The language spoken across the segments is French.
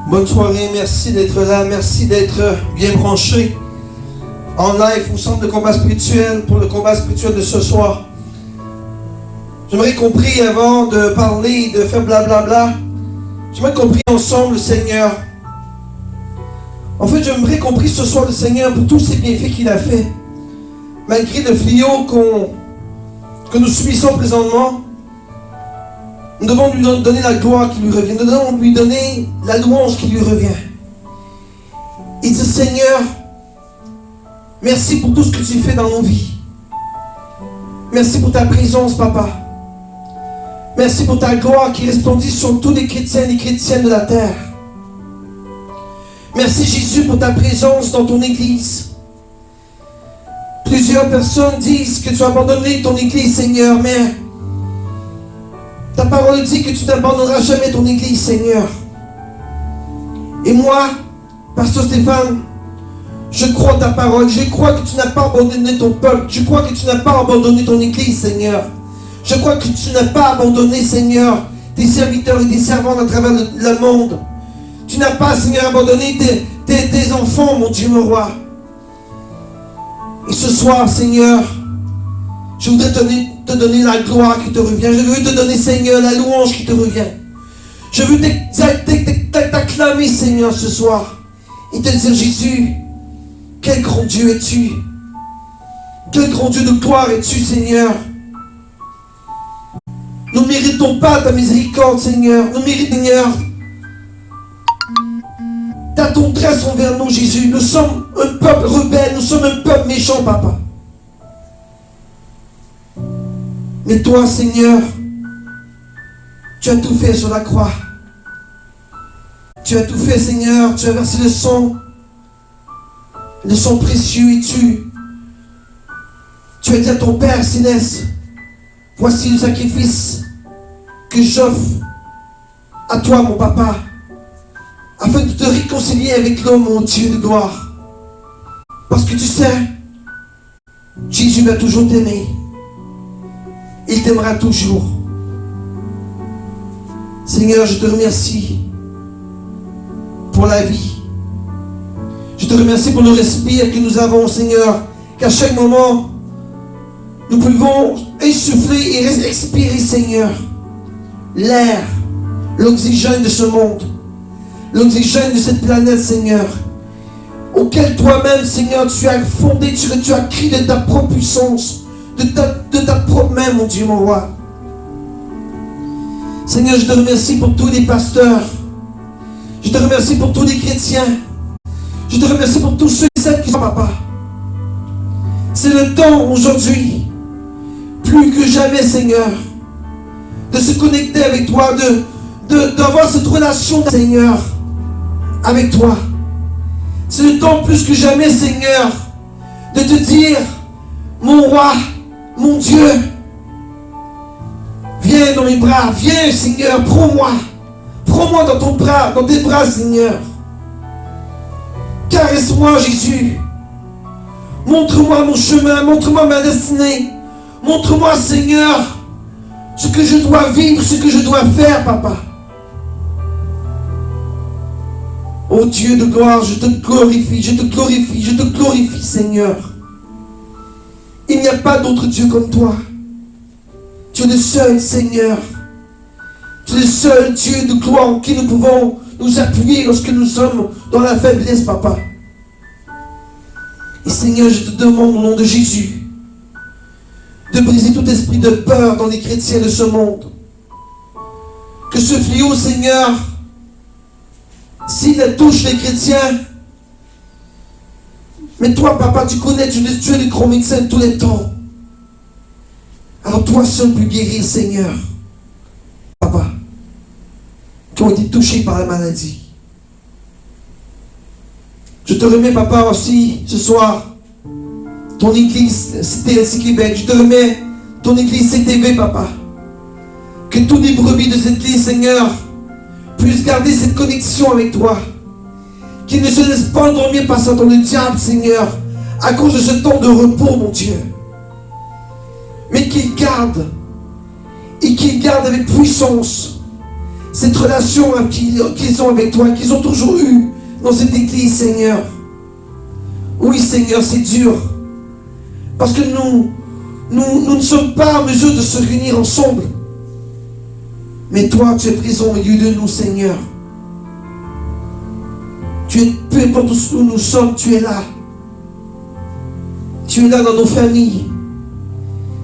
Bonne soirée, merci d'être là, merci d'être bien branché en live au centre de combat spirituel pour le combat spirituel de ce soir. J'aimerais qu'on prie avant de parler, de faire blablabla. J'aimerais qu'on prie ensemble le Seigneur. En fait, j'aimerais qu'on prie ce soir le Seigneur pour tous ces bienfaits qu'il a fait. Malgré le fléau que nous subissons présentement, nous devons lui donner la gloire qui lui revient. Nous devons lui donner la louange qui lui revient. Il dit, Seigneur, merci pour tout ce que tu fais dans nos vies. Merci pour ta présence, Papa. Merci pour ta gloire qui resplendit sur tous les chrétiens et les chrétiennes de la terre. Merci, Jésus, pour ta présence dans ton Église. Plusieurs personnes disent que tu as abandonné ton Église, Seigneur, mais ta parole dit que tu n'abandonneras jamais ton Église, Seigneur. Et moi, Pasteur Stéphane, je crois en ta parole. Je crois que tu n'as pas abandonné ton peuple. Je crois que tu n'as pas abandonné ton Église, Seigneur. Je crois que tu n'as pas abandonné, Seigneur, tes serviteurs et tes servantes à travers le monde. Tu n'as pas, Seigneur, abandonné tes enfants, mon Dieu, mon roi. Et ce soir, Seigneur, je voudrais te donner la gloire qui te revient. Je veux te donner, Seigneur, la louange qui te revient. Je veux t'acclamer, Seigneur, ce soir. Et te dire, Jésus, quel grand Dieu es-tu? Quel grand Dieu de gloire es-tu, Seigneur? Nous ne méritons pas ta miséricorde, Seigneur. Nous méritons, Seigneur, ta tendresse envers nous, Jésus. Nous sommes un peuple rebelle. Nous sommes un peuple méchant, Papa. Mais toi, Seigneur, tu as tout fait sur la croix. Tu as tout fait, Seigneur. Tu as versé le sang précieux, et tu as dit à ton Père Céleste, voici le sacrifice que j'offre à toi, mon Papa, afin de te réconcilier avec l'homme, mon Dieu de gloire. Parce que tu sais, Jésus va toujours t'aimer. Il t'aimera toujours. Seigneur, je te remercie pour la vie. Je te remercie pour le respire que nous avons, Seigneur. Qu'à chaque moment, nous pouvons insuffler et expirer, Seigneur, l'air, l'oxygène de ce monde, l'oxygène de cette planète, Seigneur, auquel toi-même, Seigneur, tu as fondé, tu as créé de ta propre puissance, de ta propre main, mon Dieu, mon roi. Seigneur, je te remercie pour tous les pasteurs. Je te remercie pour tous les chrétiens. Je te remercie pour tous ceux et celles qui sont, Papa. C'est le temps aujourd'hui, plus que jamais, Seigneur, de se connecter avec toi, d'avoir cette relation, Seigneur, avec toi. C'est le temps plus que jamais, Seigneur, de te dire, mon roi, mon Dieu, viens dans mes bras, viens, Seigneur, prends-moi dans ton bras, dans tes bras, Seigneur. Caresse-moi, Jésus. Montre-moi mon chemin, montre-moi ma destinée. Montre-moi, Seigneur, ce que je dois vivre, ce que je dois faire, Papa. Oh Dieu de gloire, je te glorifie, je te glorifie, je te glorifie, Seigneur. Il n'y a pas d'autre Dieu comme toi. Tu es le seul, Seigneur. Tu es le seul Dieu de gloire en qui nous pouvons nous appuyer lorsque nous sommes dans la faiblesse, Papa. Et Seigneur, je te demande au nom de Jésus de briser tout esprit de peur dans les chrétiens de ce monde. Que ce fléau, Seigneur, s'il touche les chrétiens, mais toi, Papa, tu connais, tu es le grand médecin de tous les temps. Alors toi seul peux guérir, Seigneur. Papa, qui ont été touchés par la maladie. Je te remets, Papa, aussi, ce soir, ton église CTLC Québec. Je te remets ton église CTV, Papa. Que tous les brebis de cette église, Seigneur, puissent garder cette connexion avec toi. Qu'ils ne se laissent pas endormir par Satan le diable, Seigneur, à cause de ce temps de repos, mon Dieu. Mais qu'ils gardent, et qu'ils gardent avec puissance cette relation qu'ils ont avec toi, qu'ils ont toujours eue dans cette église, Seigneur. Oui, Seigneur, c'est dur. Parce que nous ne sommes pas en mesure de se réunir ensemble. Mais toi, tu es présent au milieu de nous, Seigneur. Peu importe où nous sommes, tu es là. Tu es là dans nos familles.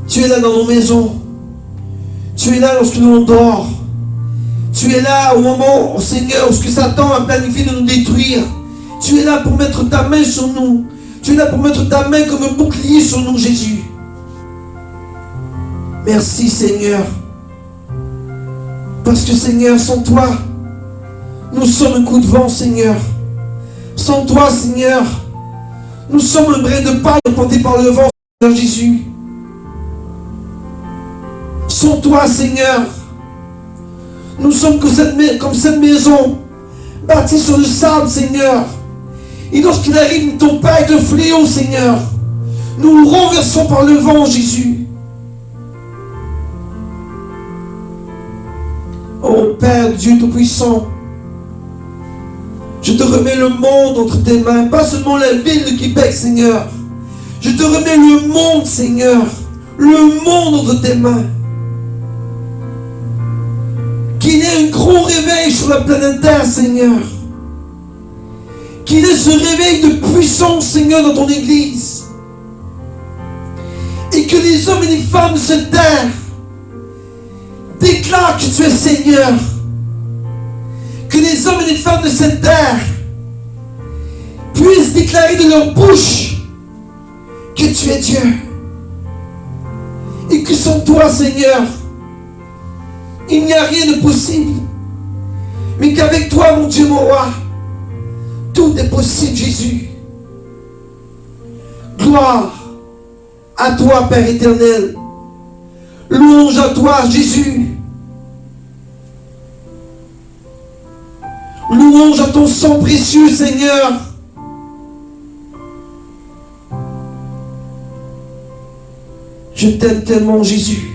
Tu es là dans nos maisons. Tu es là lorsque nous dort. Tu es là au moment, oh Seigneur, où Satan a planifié de nous détruire. Tu es là pour mettre ta main sur nous. Tu es là pour mettre ta main comme un bouclier sur nous, Jésus. Merci, Seigneur. Parce que, Seigneur, sans toi, nous sommes un coup de vent, Seigneur. Sans toi, Seigneur, nous sommes un brin de paille porté par le vent, Seigneur Jésus. Sans toi, Seigneur, nous sommes comme cette maison bâtie sur le sable, Seigneur. Et lorsqu'il arrive, ton Père est un fléau, Seigneur. Nous nous renversons par le vent, Jésus. Oh Père, Dieu Tout-Puissant, je te remets le monde entre tes mains, pas seulement la ville de Québec, Seigneur. Je te remets le monde, Seigneur, le monde entre tes mains. Qu'il y ait un gros réveil sur la planète Terre, Seigneur. Qu'il y ait ce réveil de puissance, Seigneur, dans ton Église. Et que les hommes et les femmes de cette terre déclarent que tu es Seigneur. Que les hommes et les femmes de cette terre puissent déclarer de leur bouche que tu es Dieu. Et que sans toi, Seigneur, il n'y a rien de possible. Mais qu'avec toi, mon Dieu, mon roi, tout est possible, Jésus. Gloire à toi, Père éternel. Louange à toi, Jésus. Louange à ton sang précieux, Seigneur. Je t'aime tellement, Jésus.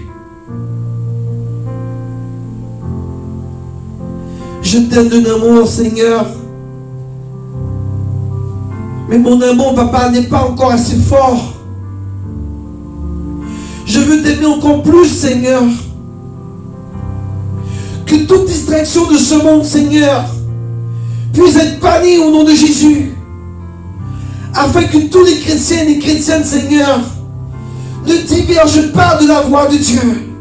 Je t'aime d'un amour, Seigneur. Mais mon amour, papa, n'est pas encore assez fort. Je veux t'aimer encore plus, Seigneur. Que toute distraction de ce monde, Seigneur, puisse être bannie au nom de Jésus. Afin que tous les chrétiens et les chrétiennes, Seigneur, ne divergent pas de la voie de Dieu.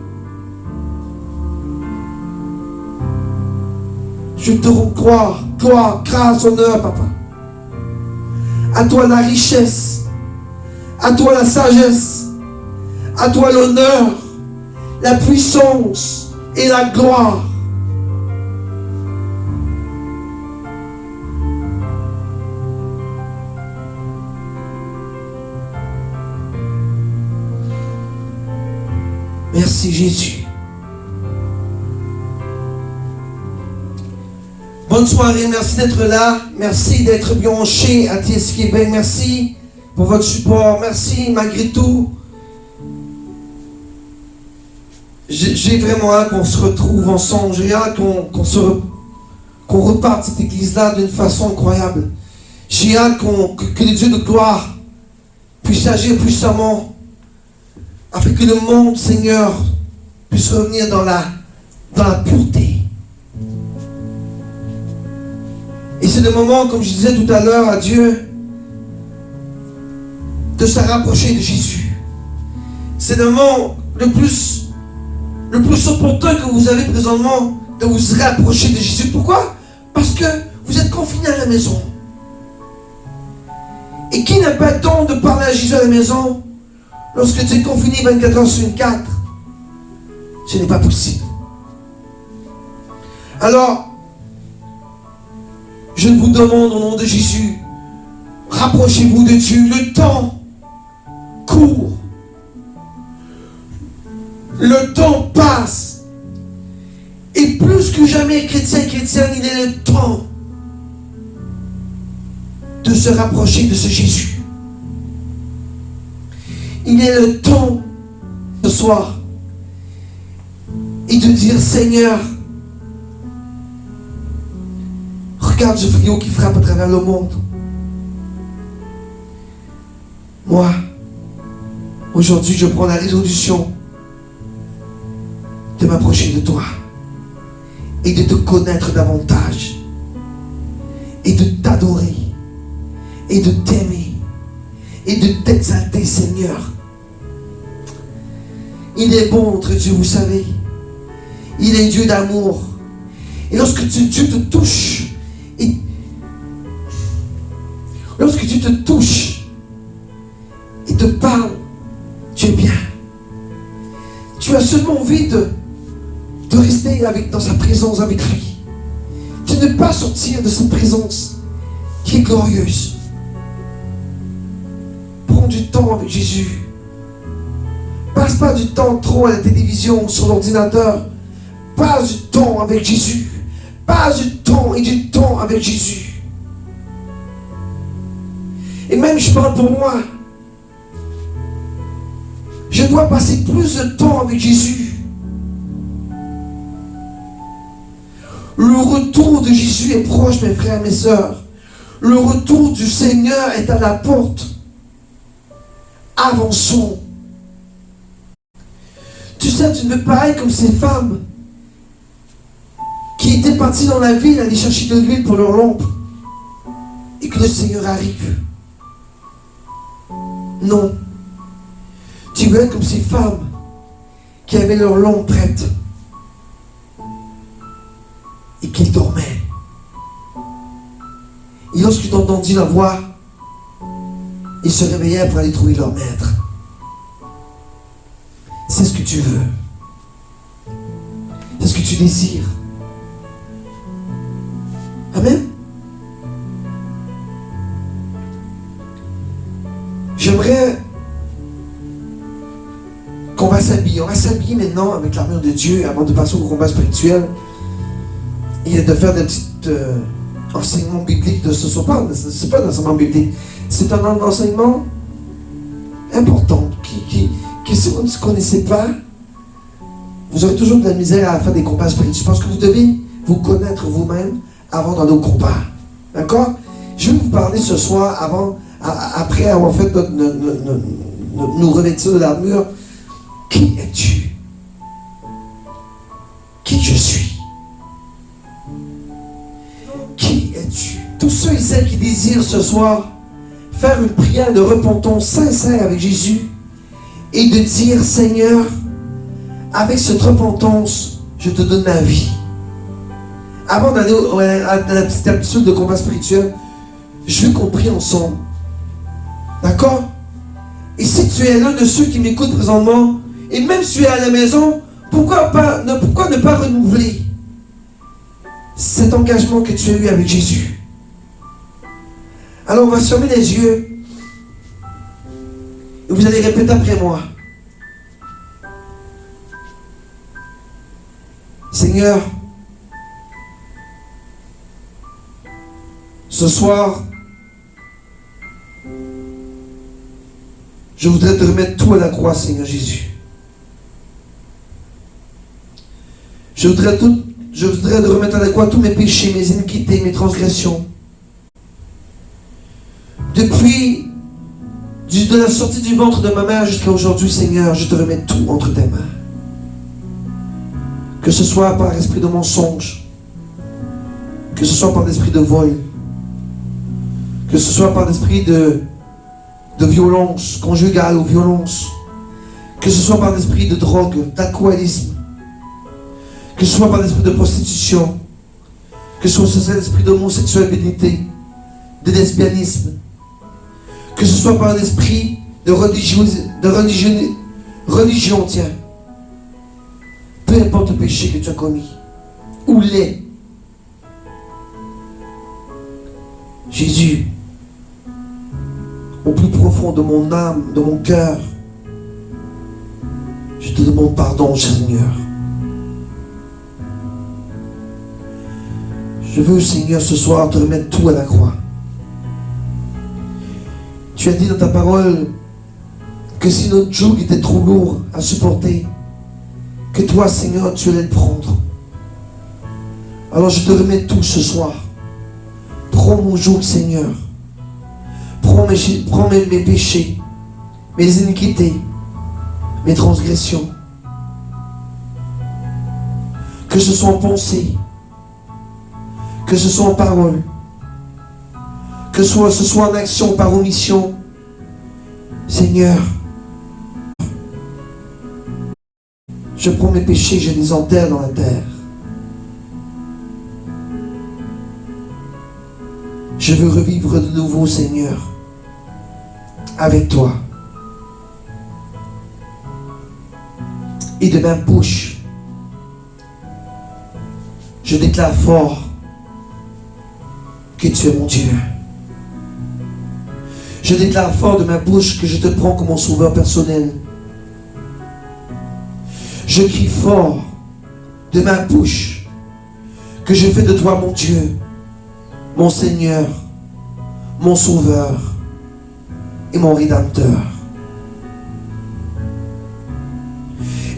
Je te rends gloire, grâce, honneur, papa. À toi la richesse, à toi la sagesse, à toi l'honneur, la puissance et la gloire. Merci Jésus. Bonne soirée, merci d'être là. Merci d'être branché à TS Québec. Merci pour votre support. Merci malgré tout. J'ai vraiment hâte qu'on se retrouve ensemble. J'ai hâte qu'on reparte cette église-là d'une façon incroyable. J'ai hâte que le Dieu de gloire puisse agir puissamment afin que le monde, Seigneur, puisse revenir dans la pureté. Et c'est le moment, comme je disais tout à l'heure à Dieu, de se rapprocher de Jésus. C'est le moment le plus opportun que vous avez présentement de vous rapprocher de Jésus. Pourquoi? Parce que vous êtes confinés à la maison. Et qui n'a pas le temps de parler à Jésus à la maison lorsque tu es confiné 24 heures sur 24? Ce n'est pas possible. Alors, je vous demande au nom de Jésus, rapprochez-vous de Dieu. Le temps court. Le temps passe. Et plus que jamais, chrétiens et chrétiennes, il est le temps de se rapprocher de ce Jésus. Il est le temps ce soir et de dire, Seigneur, Regarde ce fléau qui frappe à travers le monde. Moi, aujourd'hui, je prends la résolution de m'approcher de toi et de te connaître davantage et de t'adorer et de t'aimer et de t'exalter, Seigneur. Il est bon, notre Dieu, vous savez. Il est Dieu d'amour. Et lorsque Dieu te touche, lorsque Dieu te touche et te parle, tu es bien. Tu as seulement envie de rester dans sa présence avec lui. De ne pas sortir de sa présence qui est glorieuse. Prends du temps avec Jésus. Passe pas du temps trop à la télévision, sur l'ordinateur. Passe du temps avec Jésus. Passe du temps et du temps avec Jésus. Et même je parle pour moi. Je dois passer plus de temps avec Jésus. Le retour de Jésus est proche, mes frères et mes sœurs. Le retour du Seigneur est à la porte. Avançons. Tu sais, tu ne peux pas être comme ces femmes qui étaient parties dans la ville aller chercher de l'huile pour leur lampe et que le Seigneur arrive. Non. Tu veux être comme ces femmes qui avaient leur lampe prête et qu'ils dormaient. Et lorsqu'ils entendirent la voix, ils se réveillèrent pour aller trouver leur maître. C'est ce que tu veux. C'est ce que tu désires. Amen. J'aimerais qu'on va s'habiller. On va s'habiller maintenant avec l'armure de Dieu avant de passer au combat spirituel et de faire des petits enseignements bibliques de ce soir. C'est pas un enseignement biblique. C'est un enseignement important que si vous ne connaissez pas, vous aurez toujours de la misère à faire des combats spirituels. Je pense que vous devez vous connaître vous-même avant d'aller au combat. D'accord? Je vais vous parler ce soir, après avoir fait nous revêtir de l'armure. Qui es-tu? Qui je suis? Qui es-tu? Tous ceux et celles qui désirent ce soir faire une prière de repentance sincère avec Jésus et de dire, Seigneur, avec cette repentance, je te donne ma vie. Avant d'aller à la petite habitude de combat spirituel, je veux qu'on prie ensemble. D'accord? Et si tu es l'un de ceux qui m'écoutent présentement, et même si tu es à la maison, pourquoi ne pas renouveler cet engagement que tu as eu avec Jésus? Alors on va se fermer les yeux. Et vous allez répéter après moi. Seigneur, ce soir, je voudrais te remettre tout à la croix, Seigneur Jésus. Je voudrais te remettre à la croix tous mes péchés, mes iniquités, mes transgressions. Depuis de la sortie du ventre de ma mère jusqu'à aujourd'hui, Seigneur, je te remets tout entre tes mains. Que ce soit par esprit de mensonge, que ce soit par l'esprit de vol, que ce soit par l'esprit de violence conjugale ou violence, que ce soit par l'esprit de drogue, d'alcoolisme, que ce soit par l'esprit de prostitution, que ce soit l'esprit d'homosexualité, de lesbianisme, que ce soit par l'esprit de religion, tiens. Peu importe le péché que tu as commis, ou les. Jésus, au plus profond de mon âme, de mon cœur, je te demande pardon, Seigneur. Je veux, Seigneur, ce soir te remettre tout à la croix. Tu as dit dans ta parole que si notre joug était trop lourd à supporter, que toi, Seigneur, tu allais le prendre. Alors je te remets tout ce soir. Prends mon joug, Seigneur. Prends mes péchés, mes iniquités, mes transgressions. Que ce soit en pensée, que ce soit en parole, que ce soit en action ou par omission. Seigneur, je prends mes péchés, je les enterre dans la terre. Je veux revivre de nouveau, Seigneur, avec toi. Et de ma bouche, je déclare fort que tu es mon Dieu. Je déclare fort de ma bouche que je te prends comme mon sauveur personnel. Je crie fort de ma bouche que je fais de toi mon Dieu, mon Seigneur, mon Sauveur et mon Rédempteur.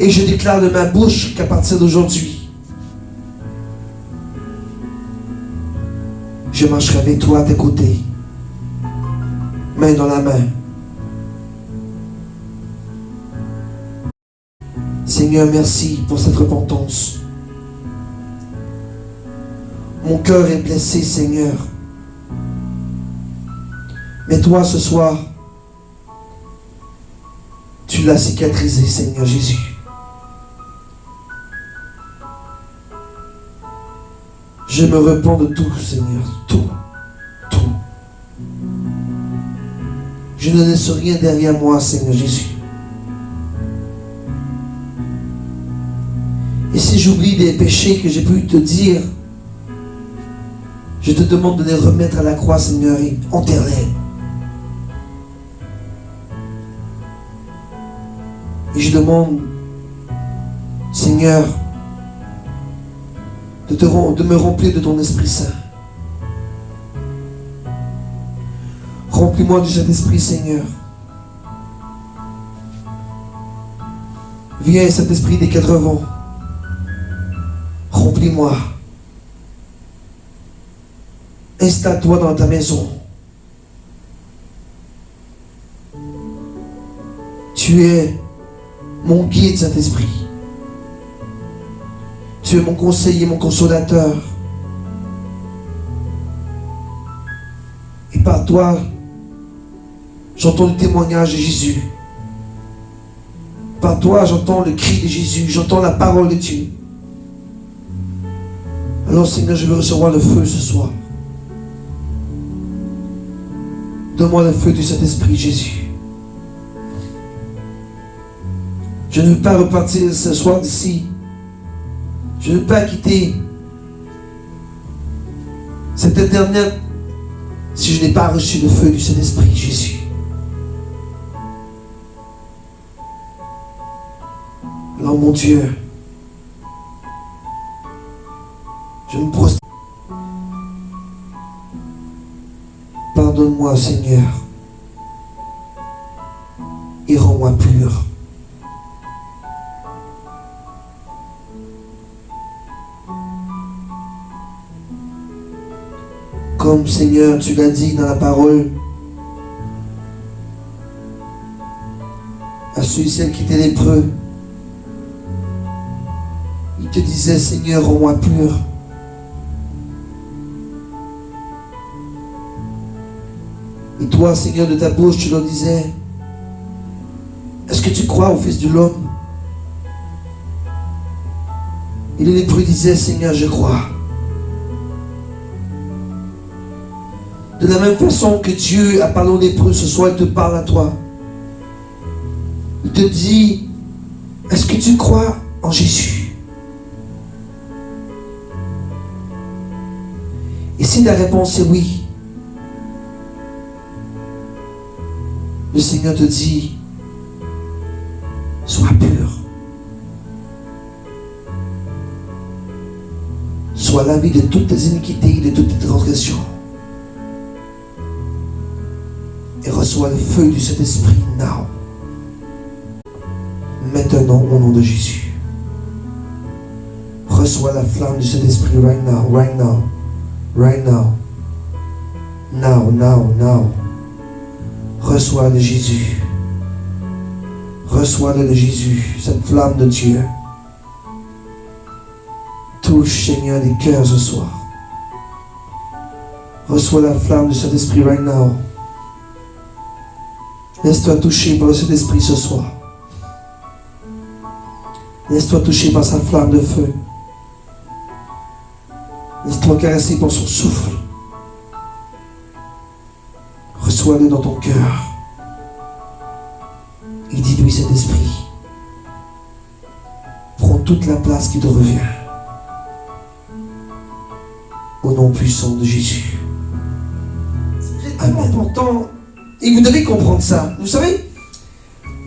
Et je déclare de ma bouche qu'à partir d'aujourd'hui, je marcherai avec toi à tes côtés, main dans la main. Seigneur, merci pour cette repentance. Mon cœur est blessé, Seigneur. Mais toi, ce soir, tu l'as cicatrisé, Seigneur Jésus. Je me repens de tout, Seigneur, tout. Je ne laisse rien derrière moi, Seigneur Jésus. Et si j'oublie des péchés que j'ai pu te dire, je te demande de les remettre à la croix, Seigneur, et enterrer. Et je demande, Seigneur, de me remplir de ton Esprit Saint. Remplis-moi de cet esprit, Seigneur. Viens, cet esprit des 4 vents. Remplis-moi. Installe-toi dans ta maison. Tu es mon guide, Saint-Esprit. Tu es mon conseiller, mon consolateur. Et par toi, j'entends le témoignage de Jésus. Par toi, j'entends le cri de Jésus. J'entends la parole de Dieu. Alors, Seigneur, je veux recevoir le feu ce soir. Donne-moi le feu du Saint-Esprit, Jésus. Je ne veux pas repartir ce soir d'ici. Je ne veux pas quitter cette Internet si je n'ai pas reçu le feu du Saint-Esprit, Jésus. Alors, mon Dieu, je me prosterne. Pardonne-moi, Seigneur, et rends-moi pur. Comme, Seigneur, tu l'as dit dans la parole à ceux et celles qui étaient lépreux, ils te disaient, Seigneur, rends-moi pur. Et toi, Seigneur, de ta bouche, tu leur disais, est-ce que tu crois au Fils de l'homme? Et les lépreux disaient, Seigneur, je crois. De la même façon que Dieu a parlé aux lépreux ce soir, il te parle à toi. Il te dit, est-ce que tu crois en Jésus? Et si la réponse est oui, le Seigneur te dit, sois pur. Sois lavé de toutes tes iniquités, de toutes tes transgressions. Et reçois le feu du Saint-Esprit now. Maintenant, au nom de Jésus. Reçois la flamme du Saint-Esprit right now, right now, right now, Now, now, now. Reçois de Jésus. Reçois de Jésus, cette flamme de Dieu. Touche, Seigneur, les cœurs ce soir. Reçois la flamme de cet esprit right now. Laisse-toi toucher par le Saint-Esprit ce soir. Laisse-toi toucher par sa flamme de feu. Laisse-toi caresser par son souffle. Reçois-le dans ton cœur. Et dis-lui, cet esprit, prends toute la place qui te revient. Au nom puissant de Jésus. C'est tellement important. Et vous devez comprendre ça. Vous savez,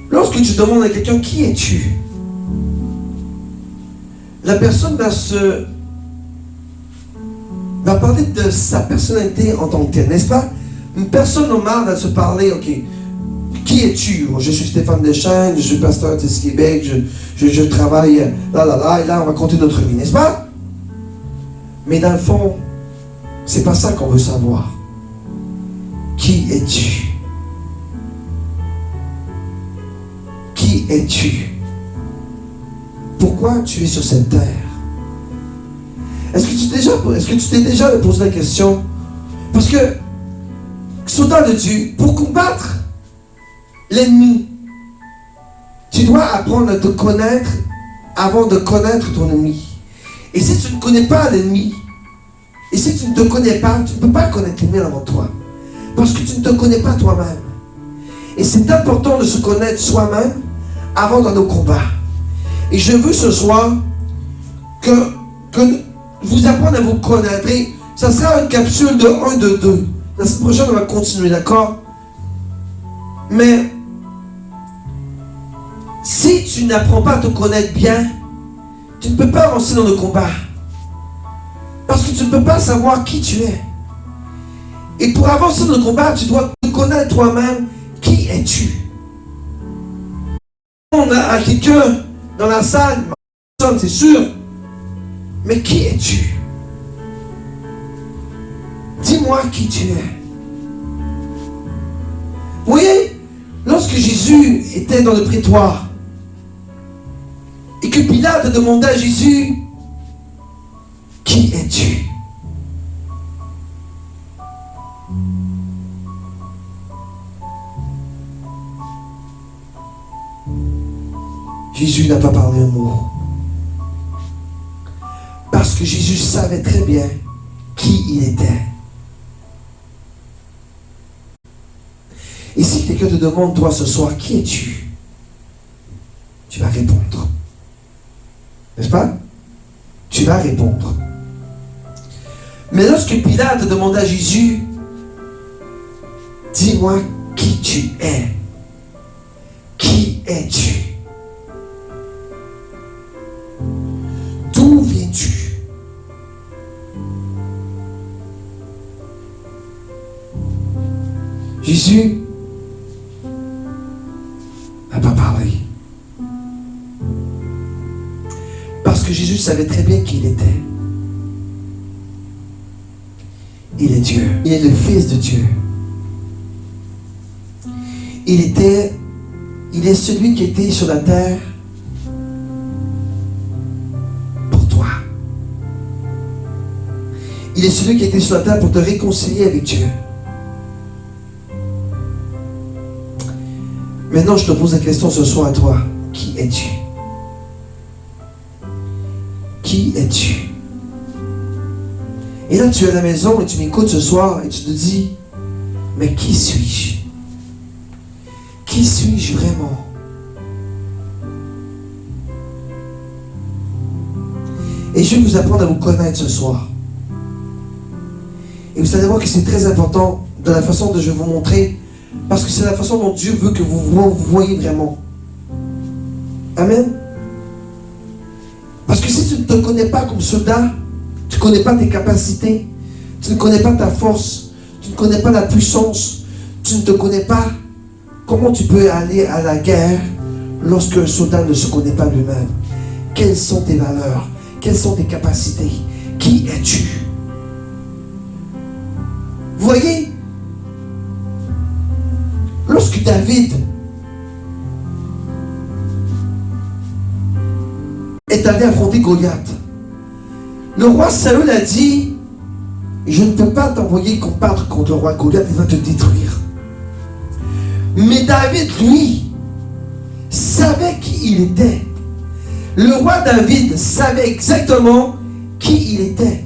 lorsque tu demandes à quelqu'un qui es-tu, la personne va parler de sa personnalité en tant que telle, n'est-ce pas? Une personne normale va se parler, ok, qui es-tu? Je suis Stéphane Deschênes, je suis pasteur de Québec, je travaille, et là on va compter notre vie, n'est-ce pas? Mais dans le fond, c'est pas ça qu'on veut savoir. Qui es-tu? Qui es-tu? Pourquoi tu es sur cette terre? Est-ce que tu t'es déjà posé la question? Parce que, soldat de Dieu, pour combattre l'ennemi, tu dois apprendre à te connaître avant de connaître ton ennemi. Et si tu ne connais pas l'ennemi, et si tu ne te connais pas, tu ne peux pas connaître l'ennemi avant toi. Parce que tu ne te connais pas toi-même. Et c'est important de se connaître soi-même avant dans nos combats. Et je veux ce soir que vous apprendre à vous connaître. Et ça sera une capsule de 1, de 2. La semaine prochaine, on va continuer, d'accord? Mais si tu n'apprends pas à te connaître bien, tu ne peux pas avancer dans le combat. Parce que tu ne peux pas savoir qui tu es. Et pour avancer dans le combat, tu dois te connaître toi-même. Qui es-tu? On a quelqu'un dans la salle, c'est sûr. Mais qui es-tu? Dis-moi qui tu es. Vous voyez, lorsque Jésus était dans le prétoire, et que Pilate demandait à Jésus, qui es-tu? Jésus n'a pas parlé un mot. Parce que Jésus savait très bien qui il était. Et si quelqu'un te demande, toi, ce soir, qui es-tu? Tu vas répondre. N'est-ce pas? Tu vas répondre. Mais lorsque Pilate demanda à Jésus, dis-moi qui tu es. Qui es-tu? D'où viens-tu? Jésus n'a pas parlé. Parce que Jésus savait très bien qui il était. Il est Dieu. Il est le Fils de Dieu. Il est celui qui était sur la terre pour toi. Il est celui qui était sur la terre pour te réconcilier avec Dieu. Maintenant, je te pose la question ce soir à toi. Qui es-tu? Qui es-tu? Et là, tu es à la maison et tu m'écoutes ce soir et tu te dis, mais qui suis-je? Qui suis-je vraiment? Et je vais vous apprendre à vous connaître ce soir. Et vous allez voir que c'est très important de la façon dont je vais vous montrer, parce que c'est la façon dont Dieu veut que vous voyez vraiment. Amen. Parce que si tu ne te connais pas comme soldat, tu ne connais pas tes capacités, tu ne connais pas ta force, tu ne connais pas la puissance, tu ne te connais pas, comment tu peux aller à la guerre lorsque un soldat ne se connaît pas lui-même? Quelles sont tes valeurs? Quelles sont tes capacités? Qui es-tu? Vous voyez, lorsque David est allé affronter Goliath, le roi Saül a dit, je ne peux pas t'envoyer combattre contre le roi Goliath, il va te détruire. Mais David, lui, savait qui il était. Le roi David savait exactement qui il était.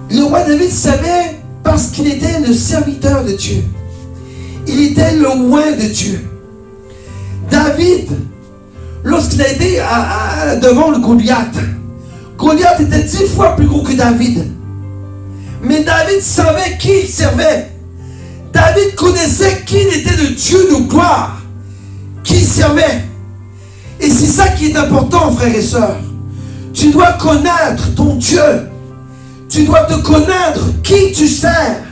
Le roi David savait parce qu'il était le serviteur de Dieu. Il était le oint de Dieu. David, lorsqu'il a été devant le Goliath, Goliath était 10 fois plus gros que David. Mais David savait qui il servait. David connaissait qui il était, le Dieu de gloire, qui il servait. Et c'est ça qui est important, frères et sœurs. Tu dois connaître ton Dieu. Tu dois te connaître qui tu sers.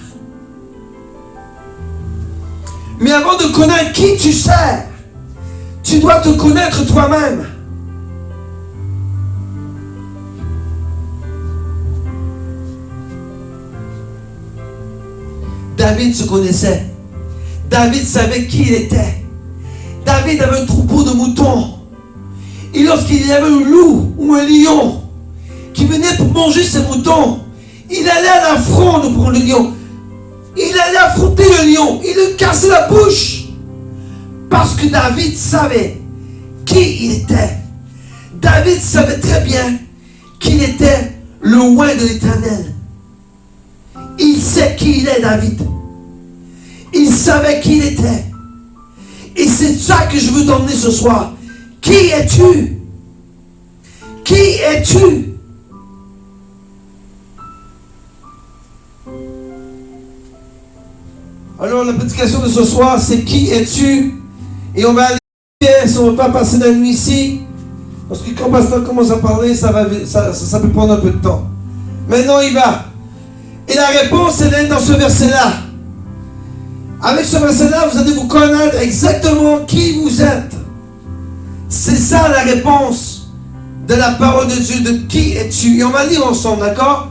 Mais avant de connaître qui tu sers, tu dois te connaître toi-même. David se connaissait. David savait qui il était. David avait un troupeau de moutons. Et lorsqu'il y avait un loup ou un lion qui venait pour manger ses moutons, il allait à la fronde pour le lion. Il allait affronter le lion. Il lui cassait la bouche. Parce que David savait qui il était. David savait très bien qu'il était le oint de l'Éternel. Il sait qui il est, David. Il savait qui il était. Et c'est ça que je veux t'emmener ce soir. Qui es-tu? Qui es-tu? Alors la prédication de ce soir, c'est qui es-tu? Et on va aller si on ne va pas passer la nuit ici. Parce que quand le pasteur commence à parler, ça peut prendre un peu de temps. Maintenant, il va. Et la réponse, elle est dans ce verset-là. Avec ce verset-là, vous allez vous connaître exactement qui vous êtes. C'est ça la réponse de la parole de Dieu, de qui es-tu. Et on va lire ensemble, d'accord?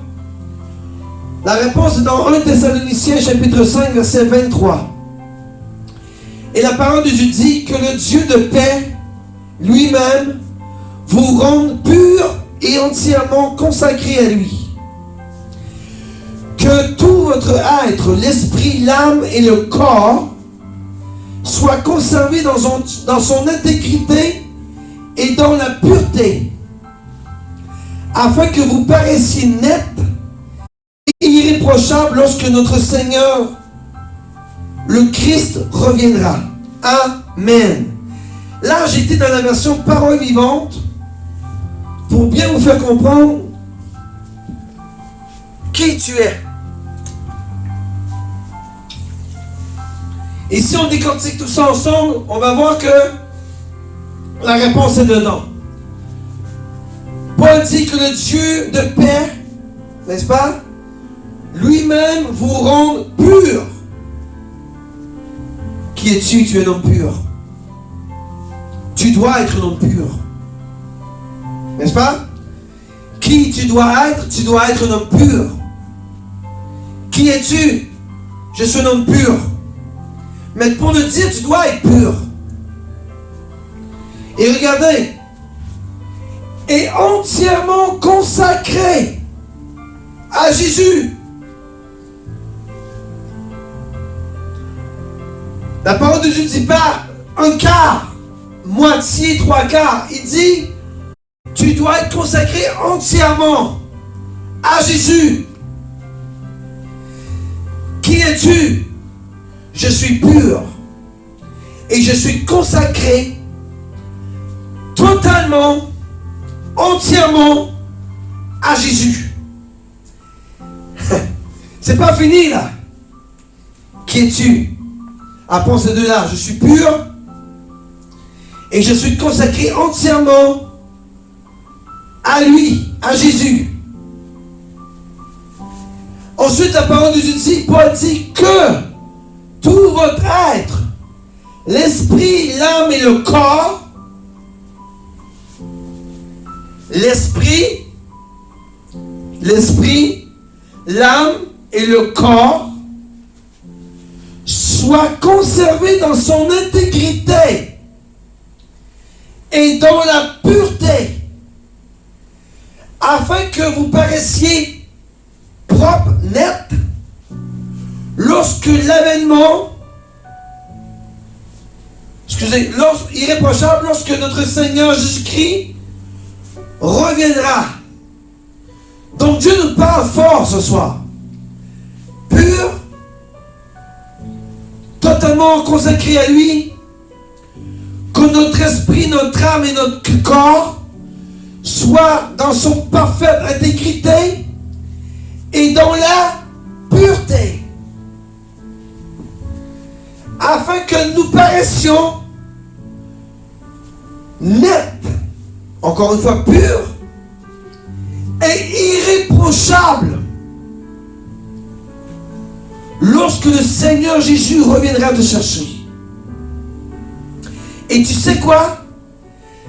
La réponse est dans 1 Thessaloniciens chapitre 5, verset 23. Et la parole de Dieu dit que le Dieu de paix, lui-même, vous rende purs et entièrement consacrés à lui. Que tout votre être, l'esprit, l'âme et le corps, soit conservé dans son intégrité et dans la pureté, afin que vous paraissiez net et irréprochable lorsque notre Seigneur, le Christ, reviendra. Amen. Là, j'étais dans la version parole vivante pour bien vous faire comprendre qui tu es. Et si on décortique tout ça ensemble, on va voir que la réponse est dedans. Paul dit que le Dieu de paix, n'est-ce pas, lui-même vous rend pur. Qui es-tu? Tu es un homme pur. Tu dois être un homme pur. N'est-ce pas? Qui tu dois être? Tu dois être un homme pur. Qui es-tu? Je suis un homme pur. Mais pour le dire, tu dois être pur. Et regardez. Et entièrement consacré à Jésus. La parole de Dieu ne dit pas un quart, moitié, trois quarts. Il dit, tu dois être consacré entièrement à Jésus. Qui es-tu? Je suis pur et je suis consacré totalement, entièrement à Jésus. C'est pas fini là. Qui es-tu? Après ces deux-là, je suis pur et je suis consacré entièrement à lui, à Jésus. Ensuite, la parole de Dieu dit, Paul dit que tout votre être, l'esprit, l'âme et le corps, l'esprit, l'âme et le corps soient conservés dans son intégrité et dans la pureté, afin que vous paraissiez propre, net, lorsque l'avènement, irréprochable, lorsque notre Seigneur Jésus-Christ reviendra. Donc Dieu nous parle fort ce soir. Pur, totalement consacré à lui, que notre esprit, notre âme et notre corps soient dans son parfaite intégrité et dans la pureté, afin que nous paraissions nets, encore une fois purs et irréprochables, lorsque le Seigneur Jésus reviendra te chercher. Et tu sais quoi?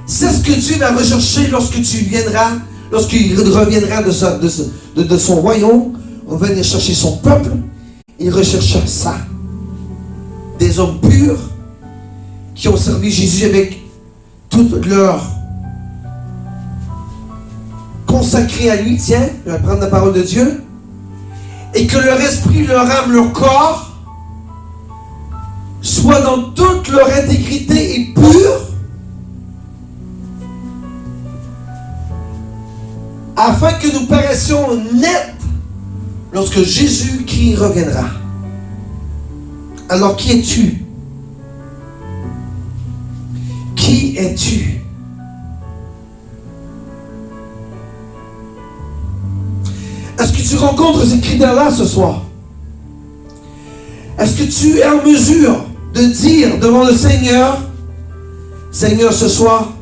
C'est ce que Dieu va rechercher lorsque tu viendras, lorsqu'il reviendra de son royaume, on va venir chercher son peuple. Il rechercha ça. Des hommes purs qui ont servi Jésus avec toute leur consacré à lui, tiens, je vais prendre la parole de Dieu, et que leur esprit, leur âme, leur corps soient dans toute leur intégrité et pure, afin que nous paraissions nets lorsque Jésus-Christ reviendra. Alors qui es-tu? Qui es-tu? Est-ce que tu rencontres ces critères-là ce soir? Est-ce que tu es en mesure de dire devant le Seigneur, Seigneur, ce soir,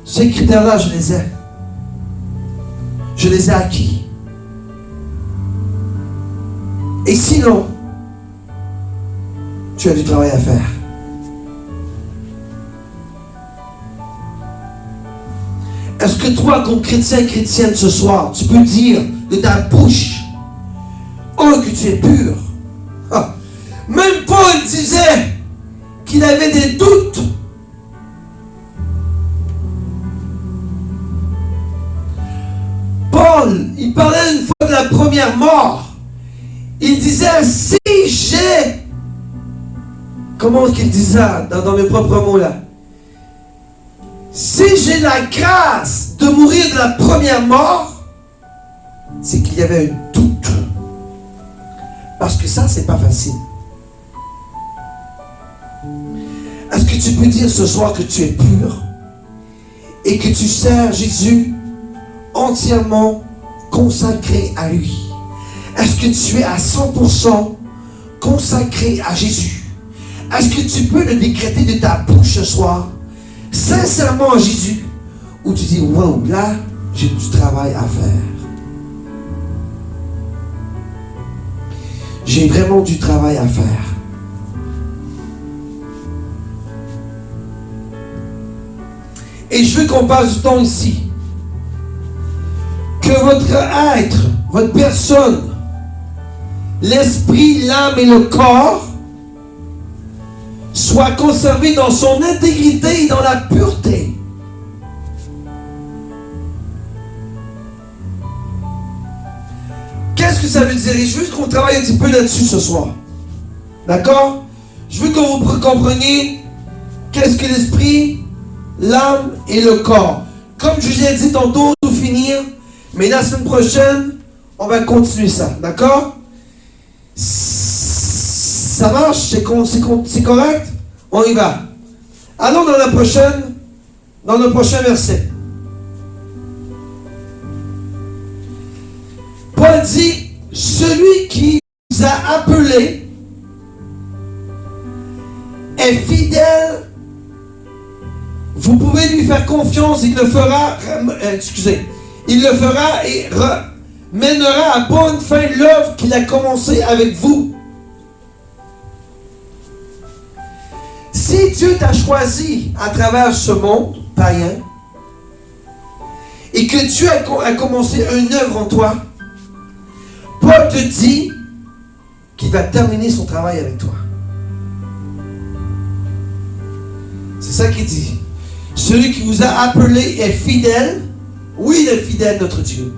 ces critères-là, je les ai. Je les ai acquis. Et sinon, tu as du travail à faire. Est-ce que toi, comme chrétien, chrétienne ce soir, tu peux dire de ta bouche, oh, que tu es pur? Ah. Même Paul disait qu'il avait des doutes. Paul, il parlait une fois de la première mort. Il disait, si j'ai... Comment qu'il dit ça dans mes propres mots là? Si j'ai la grâce de mourir de la première mort, c'est qu'il y avait un doute. Parce que ça, c'est pas facile. Est-ce que tu peux dire ce soir que tu es pur et que tu sers Jésus entièrement consacré à lui? Est-ce que tu es à 100% consacré à Jésus? Est-ce que tu peux le décréter de ta bouche ce soir, sincèrement à Jésus, où tu dis, wow, là, j'ai du travail à faire. J'ai vraiment du travail à faire. Et je veux qu'on passe du temps ici. Que votre être, votre personne, l'esprit, l'âme et le corps soient conservés dans son intégrité et dans la pureté. Qu'est-ce que ça veut dire? Je veux qu'on travaille un petit peu là-dessus ce soir. D'accord? Je veux que vous compreniez qu'est-ce que l'esprit, l'âme et le corps. Comme je vous ai dit tantôt, tout finir, mais la semaine prochaine, on va continuer ça. D'accord? Ça marche? C'est correct? On y va. Allons dans le prochain verset. Paul dit, celui qui vous a appelé est fidèle. Vous pouvez lui faire confiance, il le fera, il le fera et mènera à bonne fin l'œuvre qu'il a commencée avec vous. Si Dieu t'a choisi à travers ce monde païen et que Dieu a commencé une œuvre en toi, Paul te dit qu'il va terminer son travail avec toi. C'est ça qu'il dit. Celui qui vous a appelé est fidèle. Oui, il est fidèle, notre Dieu.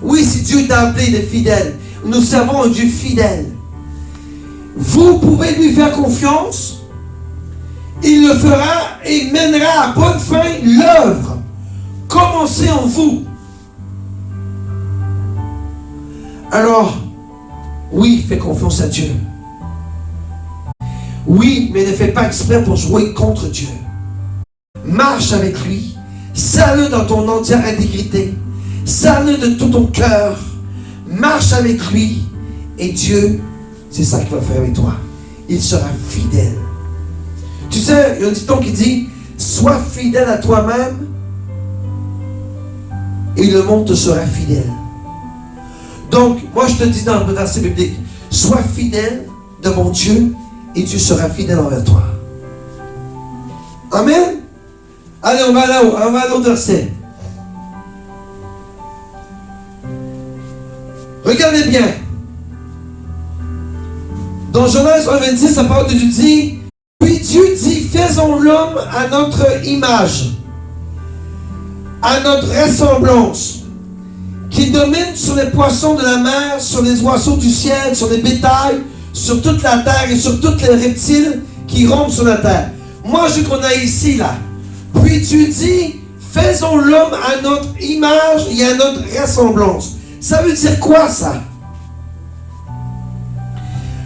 Oui, si Dieu t'a appelé, il est fidèle. Nous servons un Dieu fidèle. Vous pouvez lui faire confiance. Il le fera et mènera à bonne fin l'œuvre commencée en vous. Alors, oui, fais confiance à Dieu. Oui, mais ne fais pas exprès pour jouer contre Dieu. Marche avec lui. Sers-le dans ton entière intégrité. Sers-le de tout ton cœur. Marche avec lui. Et Dieu, c'est ça qu'il va faire avec toi. Il sera fidèle. Tu sais, il y a un dicton qui dit, sois fidèle à toi-même et le monde te sera fidèle. Donc, moi je te dis dans le verset biblique, sois fidèle devant Dieu et Dieu sera fidèle envers toi. Amen. Allez, on va à l'autre verset. Regardez bien. Dans Genèse 1,26, la parole de Dieu dit, puis Dieu dit, faisons l'homme à notre image, à notre ressemblance, qui domine sur les poissons de la mer, sur les oiseaux du ciel, sur les bétails, sur toute la terre et sur tous les reptiles qui rampent sur la terre. Moi, je connais ici, là. Puis Dieu dit, faisons l'homme à notre image et à notre ressemblance. Ça veut dire quoi, ça?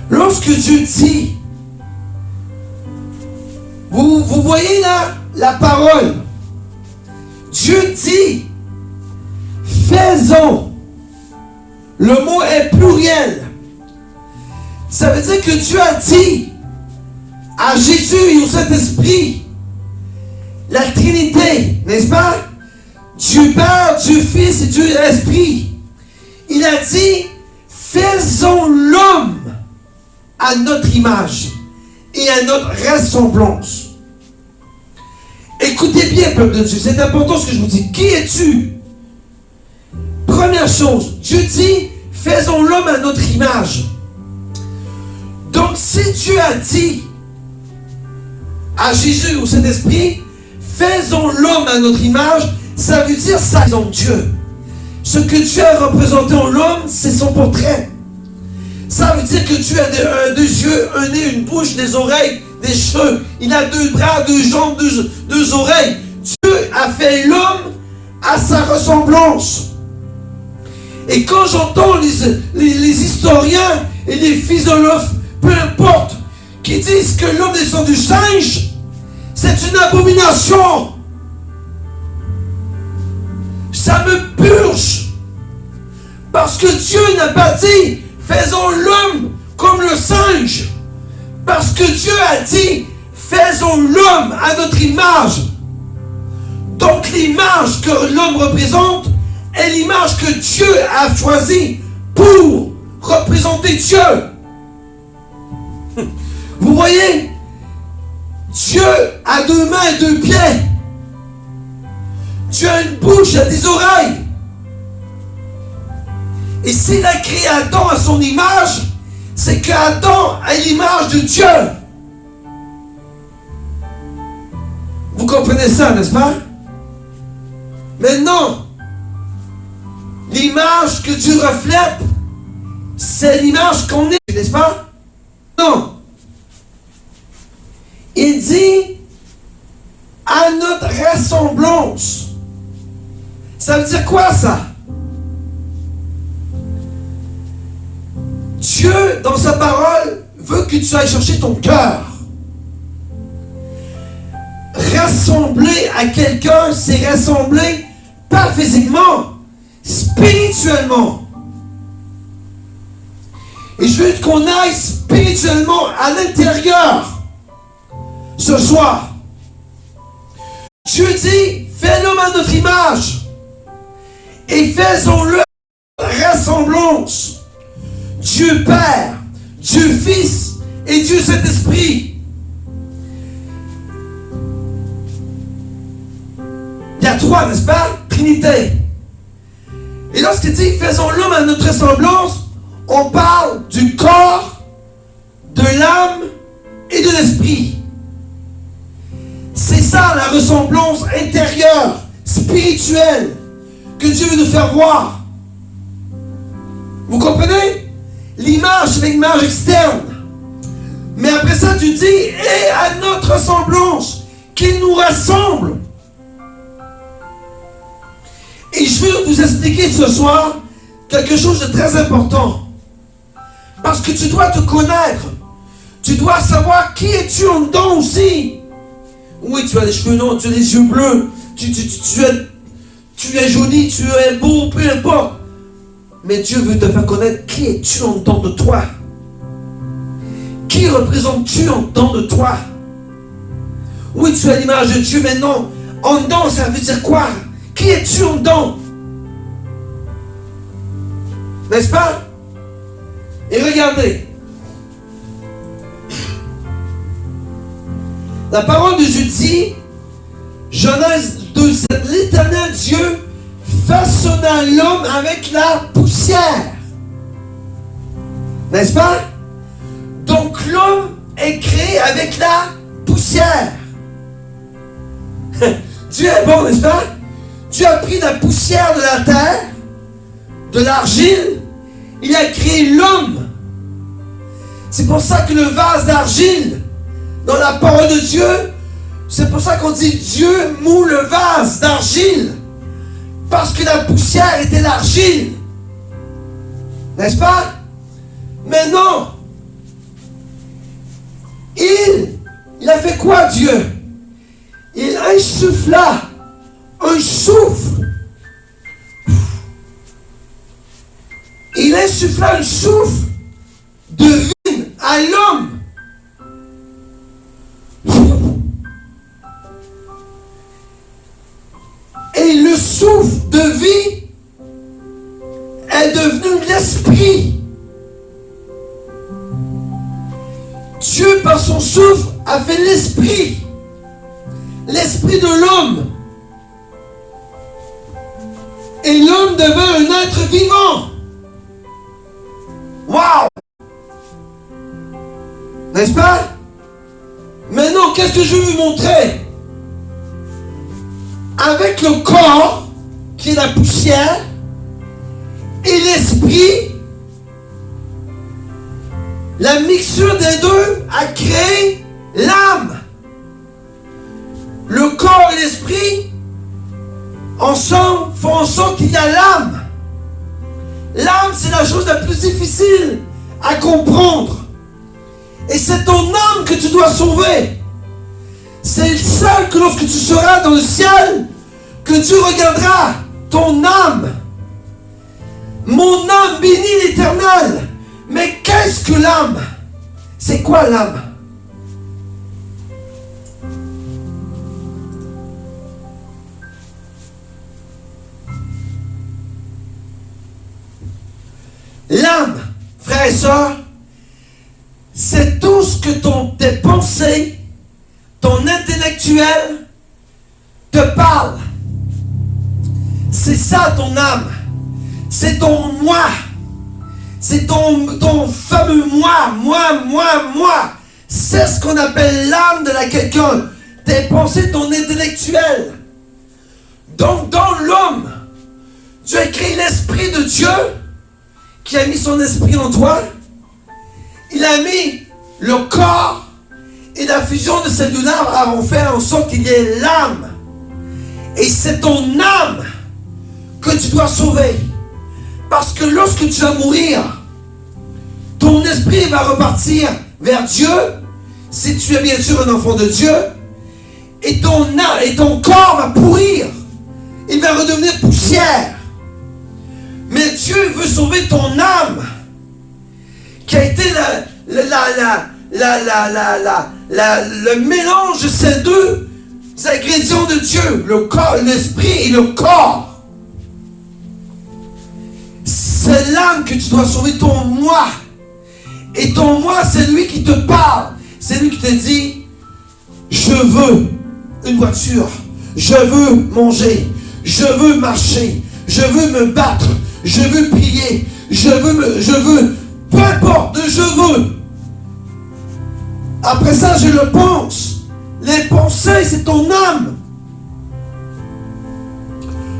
Lorsque Dieu dit, vous voyez là la parole. Dieu dit, faisons. Le mot est pluriel. Ça veut dire que Dieu a dit à Jésus et au Saint-Esprit, la Trinité, n'est-ce pas? Dieu Père, Dieu Fils et Dieu Esprit. Il a dit, faisons l'homme à notre image et à notre ressemblance. Écoutez bien, peuple de Dieu, c'est important ce que je vous dis. Qui es-tu? Première chose, Dieu dit, faisons l'homme à notre image. Donc, si Dieu a dit à Jésus ou Saint-Esprit, faisons l'homme à notre image, ça veut dire ça, en Dieu. Ce que Dieu a représenté en l'homme, c'est son portrait. Ça veut dire que Dieu a deux yeux, un nez, une bouche, des oreilles, des cheveux. Il a deux bras, deux jambes, deux oreilles. Dieu a fait l'homme à sa ressemblance. Et quand j'entends les historiens et les philosophes, peu importe, qui disent que l'homme descend du singe, c'est une abomination. Ça me purge. Parce que Dieu n'a pas dit, faisons l'homme comme le singe. Parce que Dieu a dit, faisons l'homme à notre image. Donc l'image que l'homme représente est l'image que Dieu a choisie pour représenter Dieu. Vous voyez, Dieu a deux mains et deux pieds. Dieu a une bouche et des oreilles. Et s'il a créé Adam à son image, c'est qu'Adam a l'image de Dieu. Vous comprenez ça, n'est-ce pas? Mais non. L'image que Dieu reflète, c'est l'image qu'on est, n'est-ce pas? Non. Il dit à notre ressemblance. Ça veut dire quoi ça? Dieu, dans sa parole, veut que tu ailles chercher ton cœur. Rassembler à quelqu'un, c'est rassembler pas physiquement, spirituellement. Et je veux qu'on aille spirituellement à l'intérieur ce soir. Dieu dit, fais l'homme à notre image et faisons-le ressemblance. Dieu Père, Dieu Fils et Dieu Saint-Esprit. Il y a trois, n'est-ce pas? Trinité. Et lorsqu'il dit faisons l'homme à notre ressemblance, On parle du corps, de l'âme et de l'esprit. C'est ça la ressemblance intérieure, spirituelle, que Dieu veut nous faire voir. Vous comprenez? L'image, c'est l'image externe. Mais après ça, tu dis, et à notre ressemblance, qu'il nous rassemble. Et je veux vous expliquer ce soir quelque chose de très important. Parce que tu dois te connaître. Tu dois savoir qui es-tu en dedans aussi. Oui, tu as les cheveux longs, tu as les yeux bleus, tu es joli, tu es beau, peu importe. Mais Dieu veut te faire connaître qui es-tu en dedans de toi. Qui représentes-tu en dedans de toi? Oui, tu as l'image de Dieu, mais non. En dedans, ça veut dire quoi? Qui es-tu en dedans? N'est-ce pas? Et regardez. La parole de Dieu dit, Genèse 2:7, l'Éternel Dieu façonna l'homme avec la poussière. N'est-ce pas? Donc l'homme est créé avec la poussière. Dieu est bon, n'est-ce pas? Dieu a pris la poussière de la terre, de l'argile, il a créé l'homme. C'est pour ça que le vase d'argile, dans la parole de Dieu, c'est pour ça qu'on dit Dieu moule le vase d'argile. Parce que la poussière était l'argile. N'est-ce pas? Mais non. Il a fait quoi, Dieu? Il insuffla un souffle. Il insuffla un souffle de vie à l'homme. Et le souffle de vie est devenu l'esprit. Dieu, par son souffle, a fait l'esprit. L'esprit de l'homme. Et l'homme devint un être vivant. Waouh! N'est-ce pas? Maintenant, qu'est-ce que je veux vous montrer? Avec le corps, qui est la poussière, et l'esprit, la mixture des deux a créé l'âme. Le corps et l'esprit, ensemble, font en sorte qu'il y a l'âme. L'âme, c'est la chose la plus difficile à comprendre. Et c'est ton âme que tu dois sauver. C'est seul que lorsque tu seras dans le ciel, que Dieu regardera ton âme. Mon âme bénit l'Éternel. Mais qu'est-ce que l'âme? C'est quoi l'âme? L'âme, frères et sœurs, c'est tout ce que tes pensées, ton intellectuel te parle. C'est ça ton âme. C'est ton moi. C'est ton fameux moi. C'est ce qu'on appelle l'âme de la quelqu'un. Tes pensées, ton intellectuel. Donc dans l'homme, Dieu a créé l'esprit de Dieu qui a mis son esprit en toi. Il a mis le corps et la fusion de ces deux âmes ont fait en sorte qu'il y ait l'âme. Et c'est ton âme que tu dois sauver. Parce que lorsque tu vas mourir, ton esprit va repartir vers Dieu, si tu es bien sûr un enfant de Dieu, et ton âme et ton corps va pourrir. Il va redevenir poussière. Mais Dieu veut sauver ton âme, qui a été le mélange de ces deux ingrédients de Dieu, le corps, l'esprit et le corps. C'est l'âme que tu dois sauver, ton moi. Et ton moi, c'est lui qui te parle. C'est lui qui te dit, je veux une voiture, je veux manger, je veux marcher, je veux me battre, je veux prier, je veux, peu importe, je veux. Après ça, je le pense. Les pensées, c'est ton âme.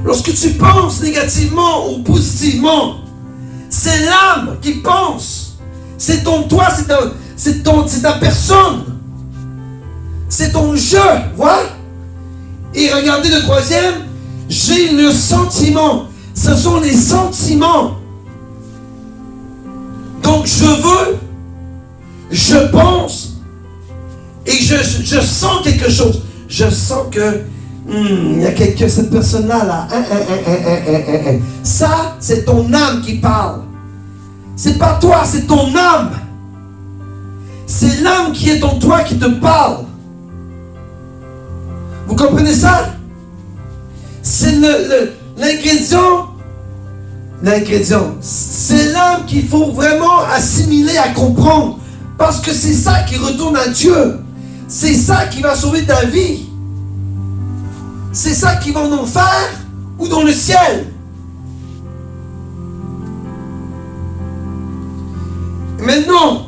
Lorsque tu penses négativement ou positivement, c'est l'âme qui pense. C'est ton toi, c'est ta personne. C'est ton je, voilà. Et regardez le troisième, j'ai le sentiment. Ce sont les sentiments. Donc je veux, je pense, et je sens quelque chose. Je sens que il y a cette personne-là, là. Ça, c'est ton âme qui parle. C'est pas toi, c'est ton âme. C'est l'âme qui est en toi qui te parle. Vous comprenez ça? C'est l'ingrédient. C'est l'âme qu'il faut vraiment assimiler, à comprendre. Parce que c'est ça qui retourne à Dieu. C'est ça qui va sauver ta vie. C'est ça qui va en enfer ou dans le ciel. Maintenant,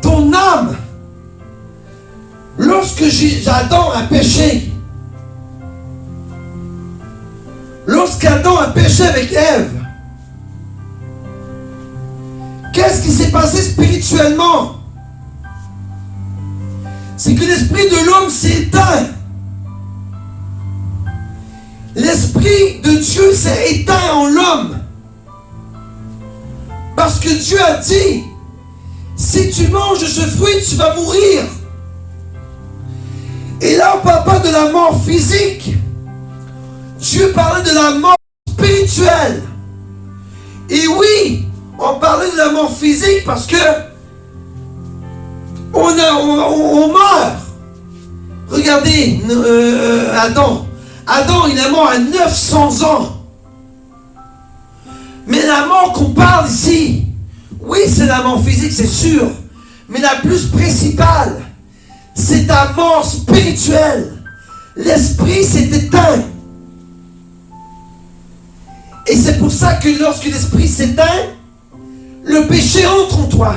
ton âme, lorsque Adam a péché, lorsqu'Adam a péché avec Ève, qu'est-ce qui s'est passé spirituellement? C'est que l'esprit de l'homme s'est éteint. L'esprit de Dieu s'est éteint en l'homme. Parce que Dieu a dit, si tu manges de ce fruit, tu vas mourir. Et là, on ne parle pas de la mort physique. Dieu parlait de la mort spirituelle. Et oui, on parlait de la mort physique parce que on meurt. Regardez, Adam. Adam, il est mort à 900 ans. Mais la mort qu'on parle ici, oui, c'est la mort physique, c'est sûr. Mais la plus principale, c'est ta mort spirituelle. L'esprit s'est éteint. Et c'est pour ça que lorsque l'esprit s'éteint, le péché entre en toi.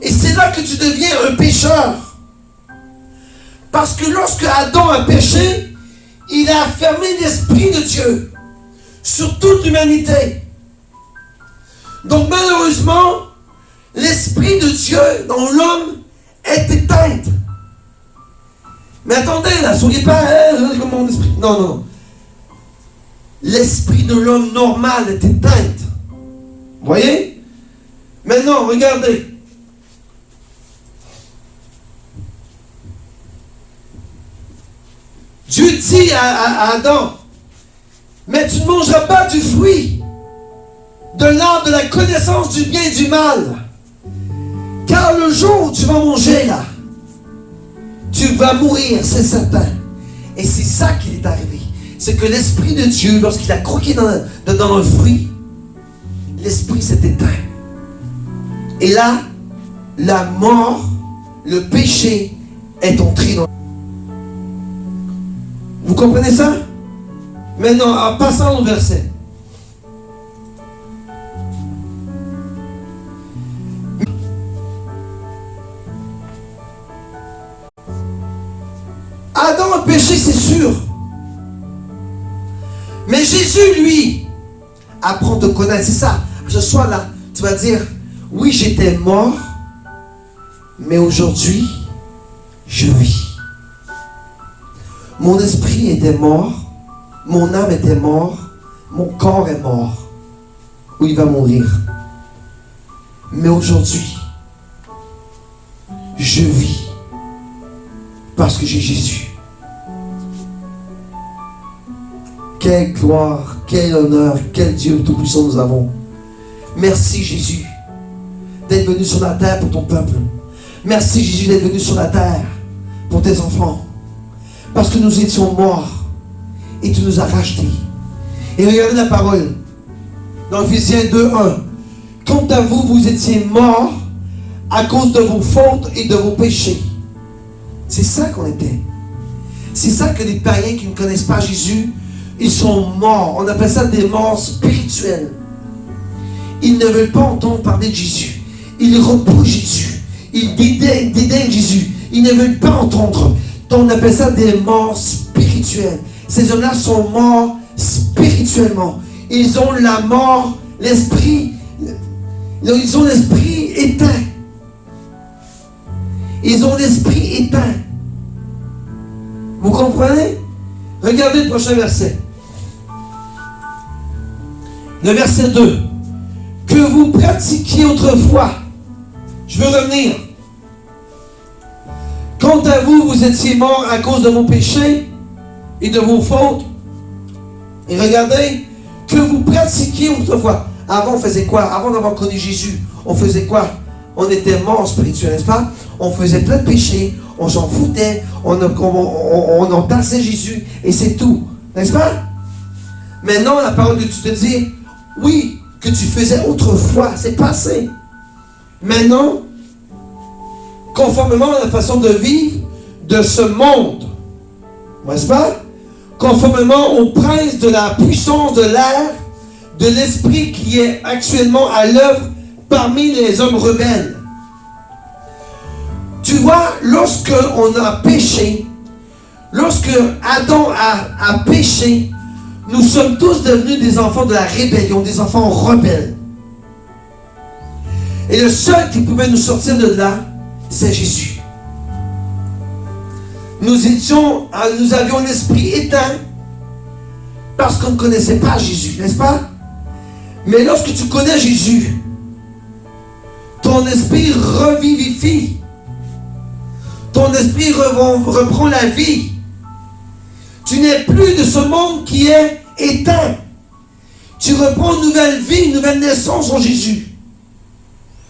Et c'est là que tu deviens un pécheur. Parce que lorsque Adam a péché, il a fermé l'esprit de Dieu sur toute l'humanité. Donc malheureusement, l'esprit de Dieu dans l'homme est éteint. Mais attendez là, soyez pas comme mon esprit. Non, non, non. L'esprit de l'homme normal est éteint. Vous voyez? Maintenant, regardez. Dieu dit à Adam, mais tu ne mangeras pas du fruit de l'arbre de la connaissance du bien et du mal. Car le jour où tu vas manger là, tu vas mourir, c'est certain. Et c'est ça qui est arrivé. C'est que l'Esprit de Dieu, lorsqu'il a croqué dans le fruit, l'Esprit s'est éteint. Et là, la mort, le péché est entré dans. Vous comprenez ça? Maintenant, en passant au verset. Adam a péché, c'est sûr. Mais Jésus, lui, apprend à te connaître. C'est ça. Ce soir-là, tu vas dire, oui, j'étais mort, mais aujourd'hui, je vis. Mon esprit était mort, mon âme était mort, mon corps est mort, ou il va mourir. Mais aujourd'hui, je vis parce que j'ai Jésus. Quelle gloire, quel honneur, quel Dieu tout-puissant nous avons. Merci Jésus d'être venu sur la terre pour ton peuple. Merci Jésus d'être venu sur la terre pour tes enfants. Parce que nous étions morts et tu nous as rachetés. Et regardez la parole dans Ephésiens 2:1. Quant à vous, vous étiez morts à cause de vos fautes et de vos péchés. C'est ça qu'on était. C'est ça que les païens qui ne connaissent pas Jésus, ils sont morts. On appelle ça des morts spirituelles. Ils ne veulent pas entendre parler de Jésus. Ils repoussent Jésus. Ils dédaignent Jésus. Ils ne veulent pas entendre. On appelle ça des morts spirituelles. Ces hommes-là sont morts spirituellement. Ils ont la mort, l'esprit. Ils ont l'esprit éteint. Ils ont l'esprit éteint. Vous comprenez? Regardez le prochain verset. Le verset 2. Que vous pratiquiez autrefois. Je veux revenir. Quant à vous, vous étiez morts à cause de vos péchés et de vos fautes. Et regardez, que vous pratiquiez autrefois. Avant, on faisait quoi? Avant d'avoir connu Jésus, on faisait quoi? On était morts spirituels, n'est-ce pas? On faisait plein de péchés, on s'en foutait, on entassait Jésus, et c'est tout, n'est-ce pas? Maintenant, la parole de Dieu te dit, oui, que tu faisais autrefois, c'est passé. Maintenant, conformément à la façon de vivre de ce monde, n'est-ce pas? Conformément au prince de la puissance de l'air, de l'esprit qui est actuellement à l'œuvre parmi les hommes rebelles. Tu vois, lorsque on a péché, lorsque Adam a péché, nous sommes tous devenus des enfants de la rébellion, des enfants rebelles. Et le seul qui pouvait nous sortir de là, c'est Jésus. Nous avions l'esprit éteint parce qu'on ne connaissait pas Jésus, n'est-ce pas? Mais lorsque tu connais Jésus, ton esprit revivifie. Ton esprit reprend la vie. Tu n'es plus de ce monde qui est éteint. Tu reprends une nouvelle vie, une nouvelle naissance en Jésus.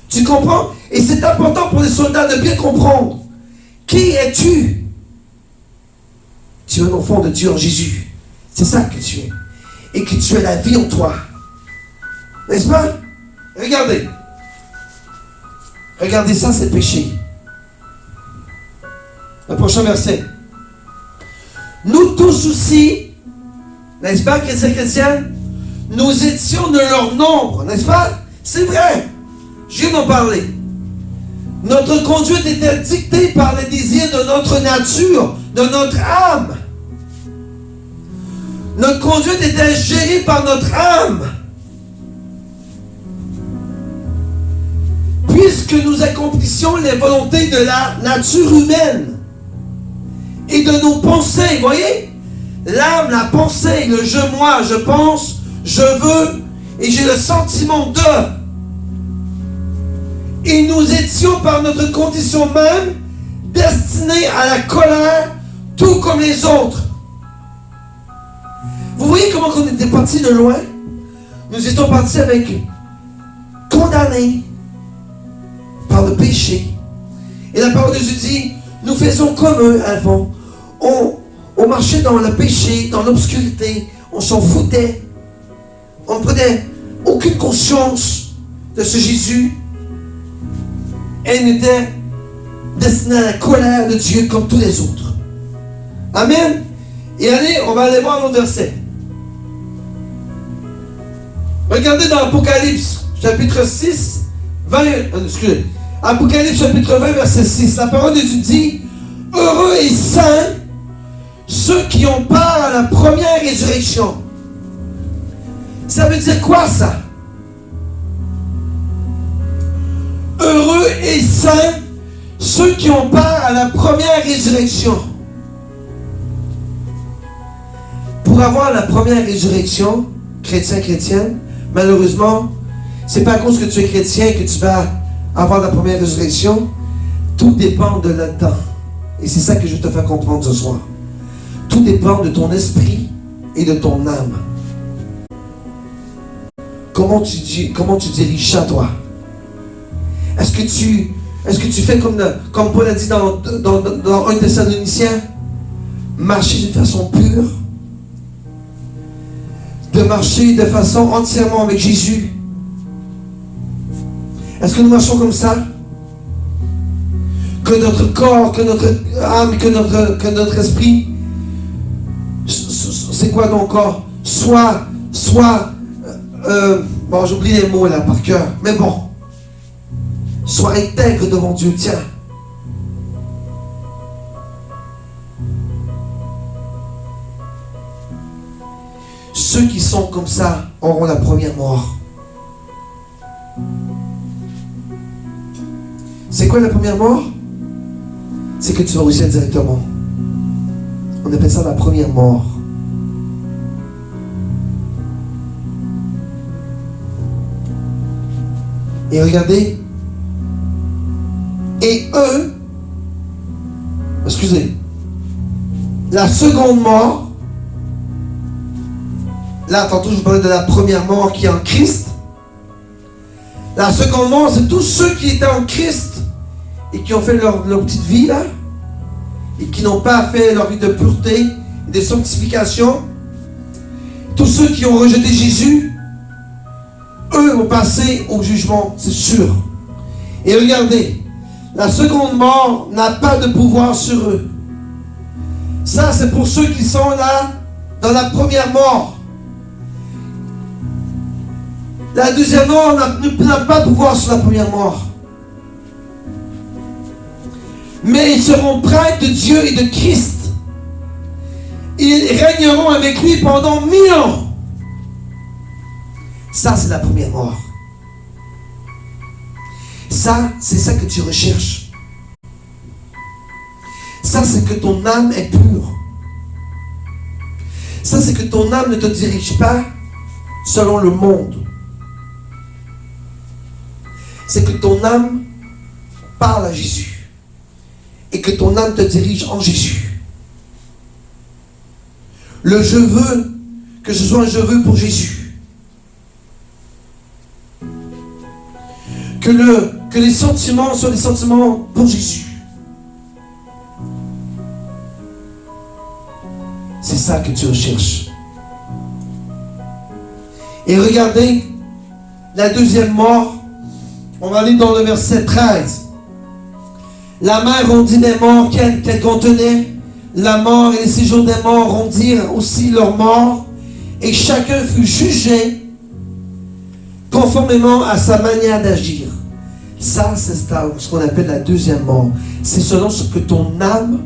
Tu comprends? Et c'est important pour les soldats de bien comprendre. Qui es-tu? Tu es un enfant de Dieu en Jésus. C'est ça que tu es. Et que tu as la vie en toi. N'est-ce pas? Regardez. Regardez ça, c'est le péché. Le prochain verset. Nous tous aussi, n'est-ce pas, chrétiens, nous étions de leur nombre, n'est-ce pas? C'est vrai. Je viens d'en parler. Notre conduite était dictée par les désirs de notre nature, de notre âme. Notre conduite était gérée par notre âme. Puisque nous accomplissions les volontés de la nature humaine et de nos pensées, vous voyez? L'âme, la pensée, le je, moi, je pense, je veux, et j'ai le sentiment de. Et nous étions par notre condition même destinés à la colère, tout comme les autres. Vous voyez comment on était partis de loin? Nous étions partis avec condamnés par le péché. Et la parole de Dieu dit, nous faisons comme eux avant. On marchait dans le péché, dans l'obscurité, on s'en foutait. On ne prenait aucune conscience de ce Jésus. Elle était destinée à la colère de Dieu comme tous les autres. Amen. Et allez, on va aller voir l'autre verset. Regardez dans Apocalypse, chapitre 6, 20, excusez, Apocalypse chapitre 20, verset 6. La parole de Dieu dit, heureux et saints ceux qui ont part à la première résurrection. Ça veut dire quoi ça? Heureux et saints ceux qui ont part à la première résurrection. Pour avoir la première résurrection, chrétienne, malheureusement, c'est pas à cause que tu es chrétien que tu vas avoir la première résurrection. Tout dépend de le temps. Et c'est ça que je te fais comprendre ce soir. Tout dépend de ton esprit et de ton âme. Comment tu diriges ça, toi? Est-ce que tu fais comme Paul a dit dans 1 Thessaloniciens, marcher d'une façon pure, de marcher de façon entièrement avec Jésus? Est-ce que nous marchons comme ça? Que notre corps, que notre âme, que notre esprit, c'est quoi ton corps? Soit Bon, j'oublie les mots là par cœur. Mais bon. Sois intègre devant Dieu, tiens. Ceux qui sont comme ça auront la première mort. C'est quoi la première mort? C'est que tu vas au ciel directement. On appelle ça la première mort. Et regardez. Et eux, excusez, la seconde mort, là, tantôt je vous parlais de la première mort qui est en Christ. La seconde mort, c'est tous ceux qui étaient en Christ et qui ont fait leur petite vie là, et qui n'ont pas fait leur vie de pureté et de sanctification. Tous ceux qui ont rejeté Jésus, eux vont passer au jugement, c'est sûr. Et regardez, la seconde mort n'a pas de pouvoir sur eux. Ça, c'est pour ceux qui sont là dans la première mort. La deuxième mort n'a pas de pouvoir sur la première mort. Mais ils seront près de Dieu et de Christ. Ils régneront avec lui pendant 1000 ans. Ça, c'est la première mort. Ça, c'est ça que tu recherches. Ça, c'est que ton âme est pure. Ça, c'est que ton âme ne te dirige pas selon le monde. C'est que ton âme parle à Jésus. Et que ton âme te dirige en Jésus. Le je veux, que ce soit un je veux pour Jésus. Que les sentiments soient des sentiments pour Jésus. C'est ça que tu recherches. Et regardez, la deuxième mort, on va aller dans le verset 13. La mer rendit les morts qu'elle contenait. La mort et les séjours des morts rendirent aussi leurs morts. Et chacun fut jugé conformément à sa manière d'agir. Ça, c'est ce qu'on appelle la deuxième mort. C'est selon ce que ton âme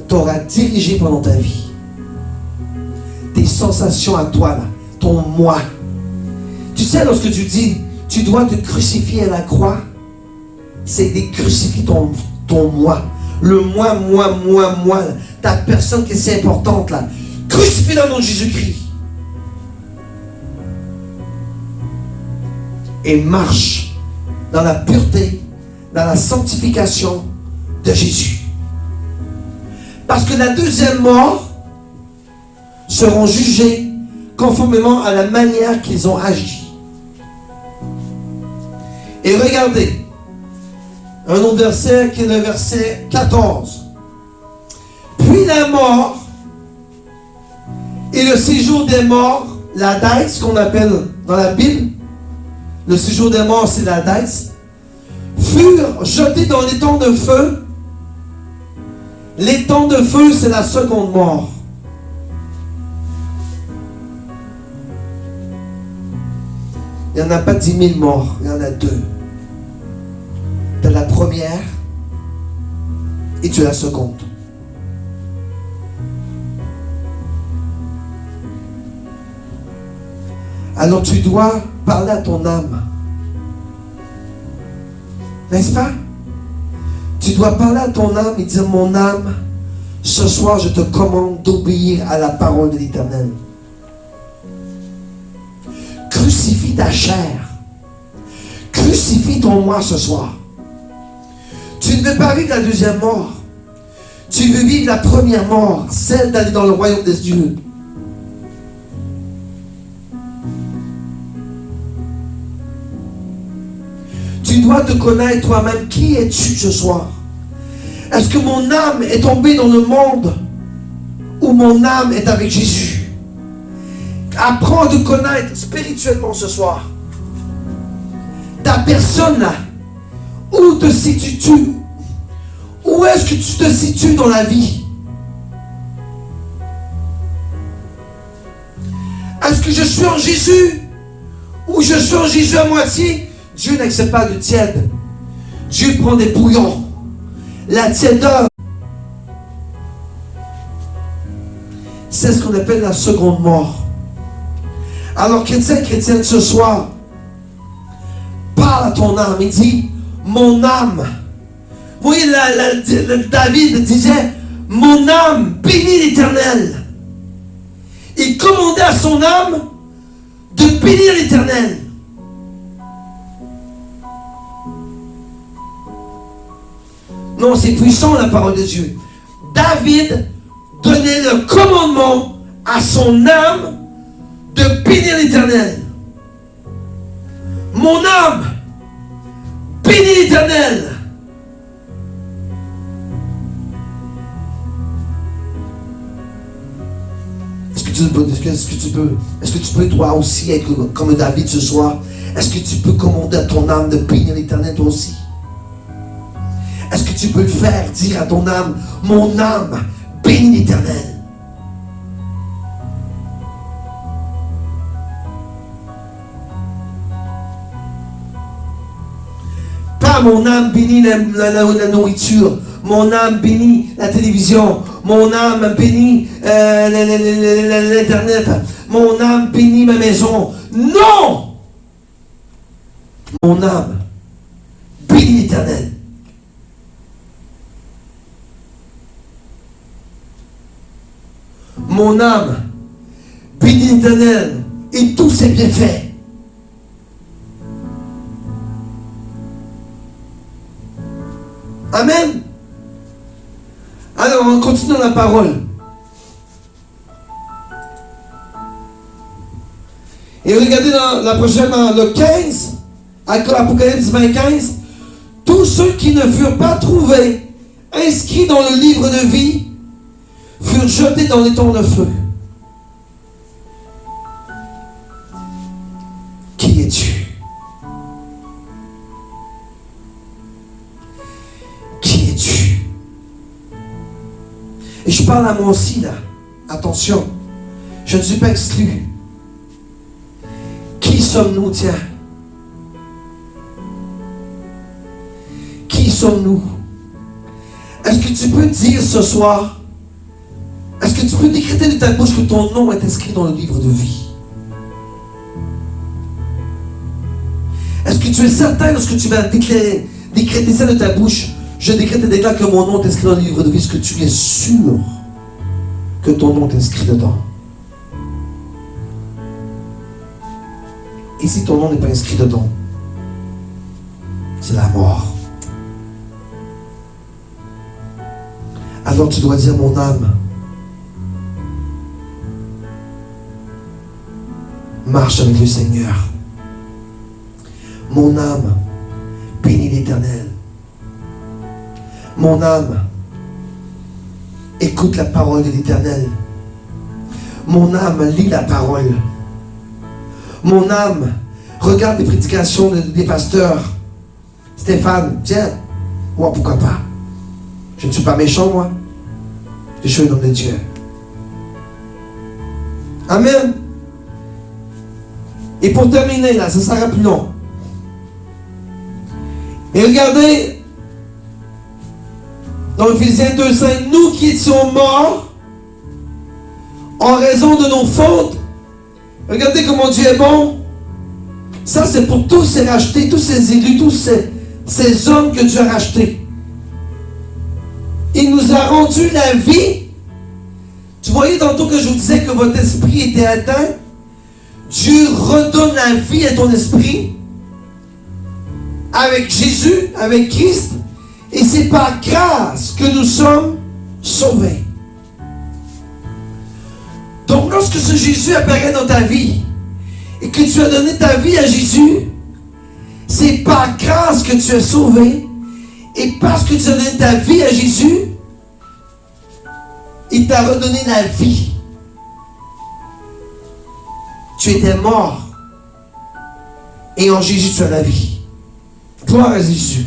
t'aura dirigé pendant ta vie. Tes sensations à toi, là, ton moi. Tu sais, lorsque tu dis, tu dois te crucifier à la croix, c'est de crucifier ton moi. Le moi. Ta personne qui est si importante là. Crucifie dans le nom de Jésus-Christ. Et marche dans la pureté, dans la sanctification de Jésus. Parce que la deuxième mort seront jugés conformément à la manière qu'ils ont agi. Et regardez, un autre verset qui est le verset 14. Puis la mort et le séjour des morts, la Hadès, qu'on appelle dans la Bible, le séjour des morts c'est la Hadès, furent jetés dans l'étang de feu. L'étang de feu c'est la seconde mort. Il n'y en a pas 10 000 morts, il y en a 2. Tu as la première et tu as la seconde. Alors tu dois parler à ton âme. N'est-ce pas? Tu dois parler à ton âme et dire, mon âme, ce soir je te commande d'obéir à la parole de l'Éternel. Crucifie ta chair. Crucifie ton moi ce soir. Tu ne veux pas vivre la deuxième mort. Tu veux vivre la première mort, celle d'aller dans le royaume des dieux. Tu dois te connaître toi-même. Qui es-tu ce soir? Est-ce que mon âme est tombée dans le monde ou mon âme est avec Jésus? Apprends à te connaître spirituellement ce soir. Ta personne là, où te situes-tu? Où est-ce que tu te situes dans la vie? Est-ce que je suis en Jésus ou je cuisson Jésus à moitié, Dieu n'accepte pas de tiède. Dieu prend des bouillons. La tiédeur, c'est ce qu'on appelle la seconde mort. Alors, chrétienne, ce soir, parle à ton âme. Il dit, mon âme. Vous voyez, David disait, mon âme bénit l'Éternel. Il commandait à son âme de bénir l'Éternel. Non, c'est puissant la parole de Dieu. David donnait le commandement à son âme de bénir l'Éternel. Mon âme, bénis l'Éternel. Est-ce que tu peux toi aussi être comme David ce soir? Est-ce que tu peux commander à ton âme de bénir l'Éternel toi aussi? Est-ce que tu peux le faire, dire à ton âme, mon âme, bénis l'Éternel? Pas mon âme bénit la nourriture, mon âme bénit la télévision, mon âme bénit l'Internet, mon âme bénit ma maison. Non! Mon âme bénit l'Éternel. Mon âme bénit l'Éternel et tous ses bienfaits. Amen. Alors, on continue la parole. Et regardez dans la prochaine, dans le 15, Apocalypse 25, tous ceux qui ne furent pas trouvés inscrits dans le livre de vie furent jetés dans les tonneaux de feu. Qui es-tu? Qui es-tu? Et je parle à moi aussi là. Attention, je ne suis pas exclu. Qui sommes-nous, tiens? Qui sommes-nous? Est-ce que tu peux dire ce soir, est-ce que tu peux décréter de ta bouche que ton nom est inscrit dans le livre de vie? Est-ce que tu es certain lorsque tu vas décréter ça de ta bouche? Je décrète et déclare que mon nom est inscrit dans le livre de vie. Est-ce que tu es sûr que ton nom est inscrit dedans? Et si ton nom n'est pas inscrit dedans, c'est la mort. Alors tu dois dire, mon âme, marche avec le Seigneur. Mon âme, bénis l'Éternel. Mon âme, écoute la parole de l'Éternel. Mon âme, lis la parole. Mon âme, regarde les prédications des pasteurs. Stéphane, tiens, moi pourquoi pas? Je ne suis pas méchant, moi. Je suis un homme de Dieu. Amen. Et pour terminer, là, ça sera plus long. Et regardez, dans Ephésiens 2:5, nous qui étions morts en raison de nos fautes, regardez comment Dieu est bon. Ça, c'est pour tous ces rachetés, tous ces élus, tous ces hommes que Dieu a rachetés. Il nous a rendu la vie. Tu voyais tantôt que je vous disais que votre esprit était atteint. Dieu redonne la vie à ton esprit avec Jésus, avec Christ. Et c'est par grâce que nous sommes sauvés. Donc lorsque ce Jésus apparaît dans ta vie et que tu as donné ta vie à Jésus, c'est par grâce que tu es sauvé. Et parce que tu as donné ta vie à Jésus, il t'a redonné la vie. Tu étais mort. Et en Jésus, tu as la vie. Gloire à Jésus.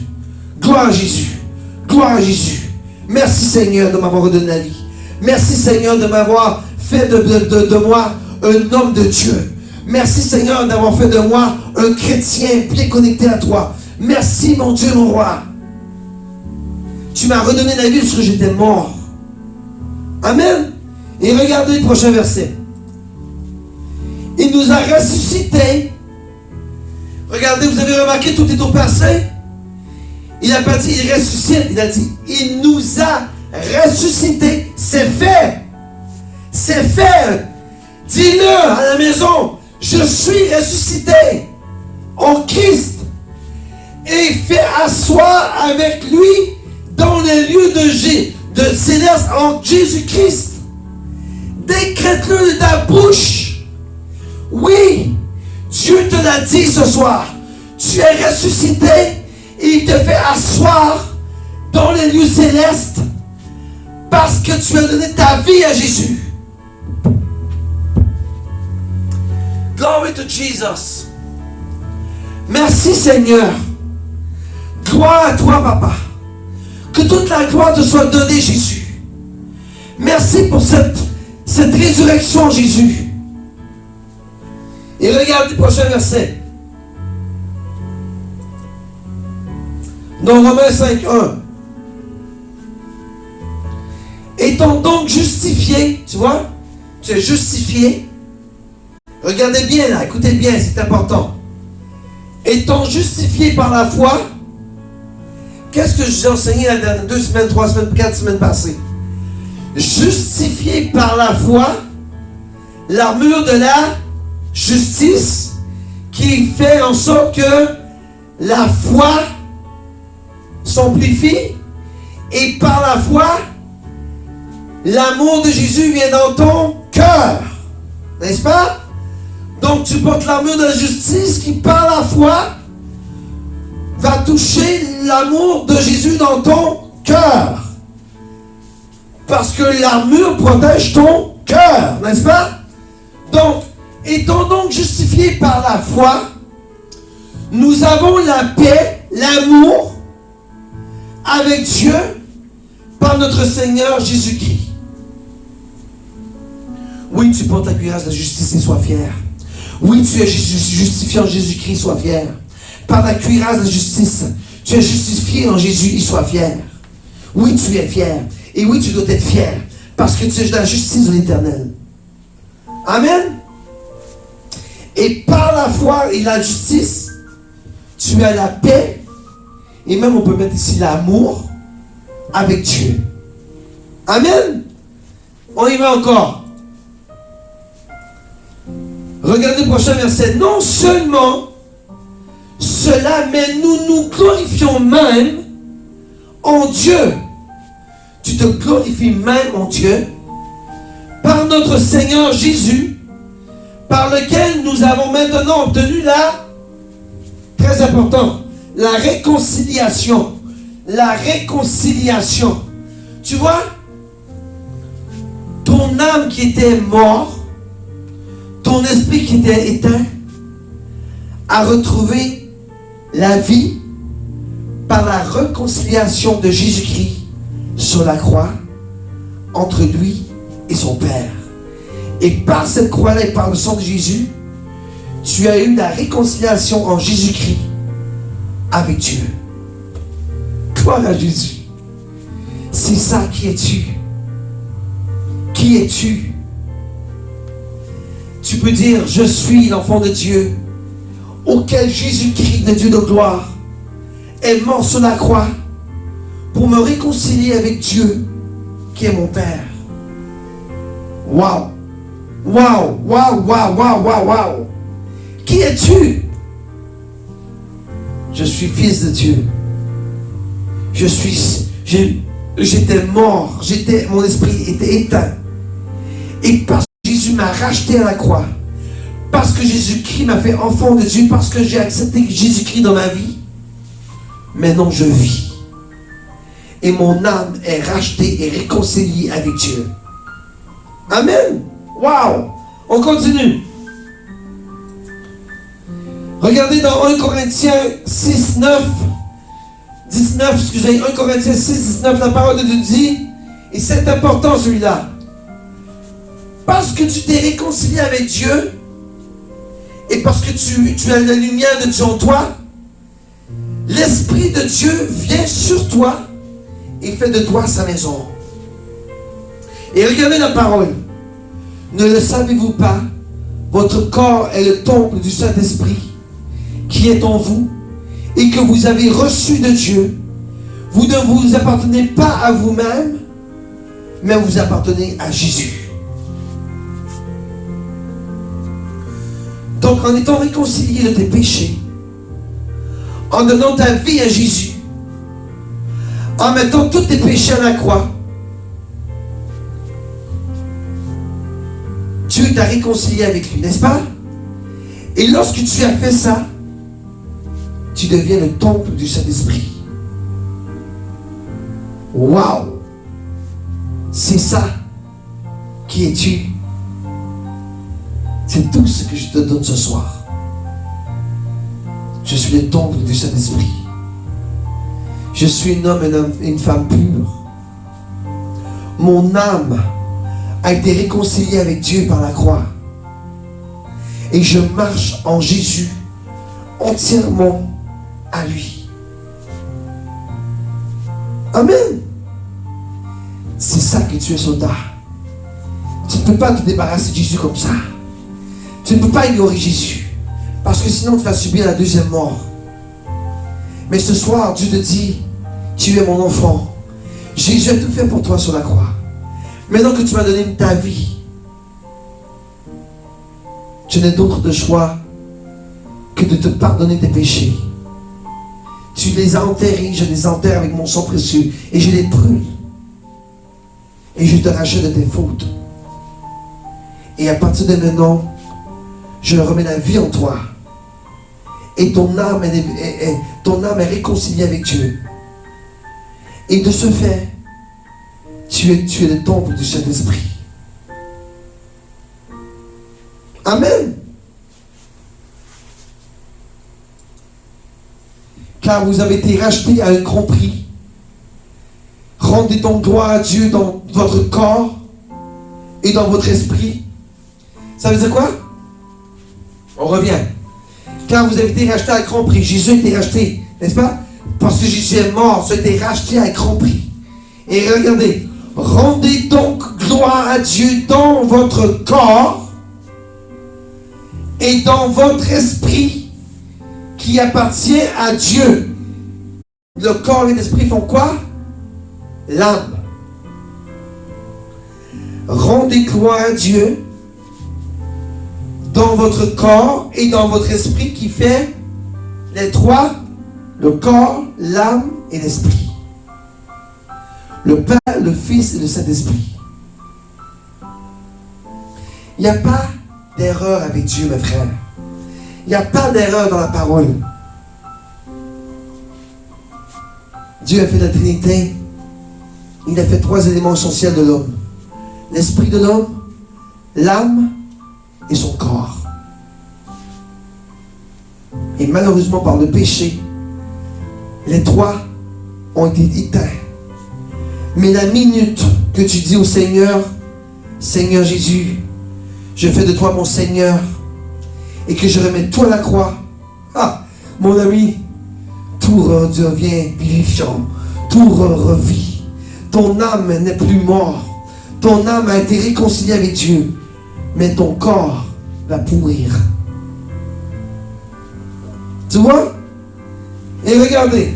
Gloire à Jésus. Gloire à Jésus. Merci Seigneur de m'avoir redonné la vie. Merci Seigneur de m'avoir fait de moi un homme de Dieu. Merci Seigneur d'avoir fait de moi un chrétien bien connecté à toi. Merci mon Dieu, mon roi. Tu m'as redonné la vie parce que j'étais mort. Amen. Et regardez le prochain verset. Il nous a ressuscités. Regardez, vous avez remarqué, tout est au passé. Il n'a pas dit il ressuscite, il a dit il nous a ressuscités. C'est fait. C'est fait. Dis-le à la maison. Je suis ressuscité en Christ et fait asseoir avec lui dans les lieux de céleste en Jésus-Christ. Décrète-le de ta bouche. Oui, Dieu te l'a dit ce soir. Tu es ressuscité et il te fait asseoir dans les lieux célestes parce que tu as donné ta vie à Jésus. Glory to Jesus. Merci Seigneur. Gloire à toi, Papa. Que toute la gloire te soit donnée, Jésus. Merci pour cette résurrection, Jésus. Et regarde le prochain verset. Dans Romains 5:1. Étant donc justifié, tu vois, tu es justifié. Regardez bien là, écoutez bien, c'est important. Étant justifié par la foi, qu'est-ce que je vous ai enseigné la dernière 2 semaines, 3 semaines, 4 semaines passées? Justifié par la foi, l'armure de la justice qui fait en sorte que la foi s'amplifie et par la foi, l'amour de Jésus vient dans ton cœur. N'est-ce pas? Donc tu portes l'armure de la justice qui par la foi va toucher l'amour de Jésus dans ton cœur. Parce que l'armure protège ton cœur, n'est-ce pas? Donc, étant donc justifiés par la foi, nous avons la paix, l'amour avec Dieu par notre Seigneur Jésus-Christ. Oui, tu portes la cuirasse de la justice et sois fier. Oui, tu es justifié en Jésus-Christ, sois fier. Par la cuirasse de justice, tu es justifié en Jésus, et sois fier. Oui, tu es fier. Et oui, tu dois être fier. Parce que tu es dans la justice de l'Éternel. Amen. Et par la foi et la justice, tu as la paix. Et même on peut mettre ici l'amour avec Dieu. Amen. On y va encore. Regardez le prochain verset. Non seulement cela, mais nous nous glorifions même en Dieu. Tu te glorifies même en Dieu par notre Seigneur Jésus, par lequel nous avons maintenant obtenu très important, la réconciliation. La réconciliation. Tu vois, ton âme qui était morte, ton esprit qui était éteint, a retrouvé la vie par la réconciliation de Jésus-Christ sur la croix entre lui et son Père. Et par cette croix-là et par le sang de Jésus, tu as eu la réconciliation en Jésus-Christ avec Dieu. Gloire à Jésus. C'est ça, qui es-tu? Qui es-tu? Tu peux dire, je suis l'enfant de Dieu, auquel Jésus-Christ, le Dieu de gloire, est mort sur la croix pour me réconcilier avec Dieu, qui est mon Père. Waouh! Waouh! Waouh! Waouh! Waouh! Waouh! Waouh! Qui es-tu? Je suis fils de Dieu. J'étais mort, mon esprit était éteint. Et parce que Jésus m'a racheté à la croix, parce que Jésus-Christ m'a fait enfant de Dieu, parce que j'ai accepté Jésus-Christ dans ma vie, maintenant je vis. Et mon âme est rachetée et réconciliée avec Dieu. Amen. Waouh. On continue. Regardez dans 1 Corinthiens 6, 9, 19, excusez, 1 Corinthiens 6, 19, la parole de Dieu dit, et c'est important celui-là, parce que tu t'es réconcilié avec Dieu, parce que tu as la lumière de Dieu en toi, l'Esprit de Dieu vient sur toi et fait de toi sa maison. Et regardez la parole. Ne le savez-vous pas? Votre corps est le temple du Saint-Esprit qui est en vous et que vous avez reçu de Dieu. Vous ne vous appartenez pas à vous-même, mais vous appartenez à Jésus. Donc, en étant réconcilié de tes péchés, en donnant ta vie à Jésus, en mettant tous tes péchés à la croix, Dieu t'a réconcilié avec lui, n'est-ce pas? Et lorsque tu as fait ça, tu deviens le temple du Saint-Esprit. Waouh! C'est ça qui es-tu. C'est tout ce que je te donne ce soir. Je suis le temple du Saint-Esprit. Je suis un homme et une femme pure. Mon âme a été réconciliée avec Dieu par la croix. Et je marche en Jésus entièrement à lui. Amen. C'est ça que tu es, soldat. Tu ne peux pas te débarrasser de Jésus comme ça. Tu ne peux pas ignorer Jésus. Parce que sinon tu vas subir la deuxième mort. Mais ce soir, Dieu te dit, tu es mon enfant. Jésus a tout fait pour toi sur la croix. Maintenant que tu m'as donné ta vie, je n'ai d'autre de choix que de te pardonner tes péchés. Tu les as enterrés, je les enterre avec mon sang précieux et je les brûle. Et je te rachète de tes fautes. Et à partir de maintenant, je remets la vie en toi. Et ton âme est réconciliée avec Dieu. Et de ce fait, tu es le temple du Saint-Esprit. Amen. Car vous avez été rachetés à un grand prix. Rendez donc gloire à Dieu dans votre corps et dans votre esprit. Ça veut dire quoi? On revient. Car vous avez été rachetés à un grand prix. Jésus a été racheté, n'est-ce pas? Parce que Jésus est mort, ça a été racheté à un grand prix. Et regardez, rendez donc gloire à Dieu dans votre corps et dans votre esprit qui appartient à Dieu. Le corps et l'esprit font quoi? L'âme. Rendez gloire à Dieu dans votre corps et dans votre esprit qui fait les trois, le corps, l'âme et l'esprit. Le Père, le Fils et le Saint-Esprit. Il n'y a pas d'erreur avec Dieu, mes frères. Il n'y a pas d'erreur dans la parole. Dieu a fait la Trinité. Il a fait trois éléments essentiels de l'homme. L'esprit de l'homme, l'âme et son corps. Et malheureusement, par le péché, les trois ont été éteints. Mais la minute que tu dis au Seigneur, Seigneur Jésus, je fais de toi mon Seigneur, et que je remets toi à la croix, mon ami, tout redevient vivifiant, tout revit. Ton âme n'est plus morte. Ton âme a été réconciliée avec Dieu. Mais ton corps va pourrir. Tu vois? Et regardez.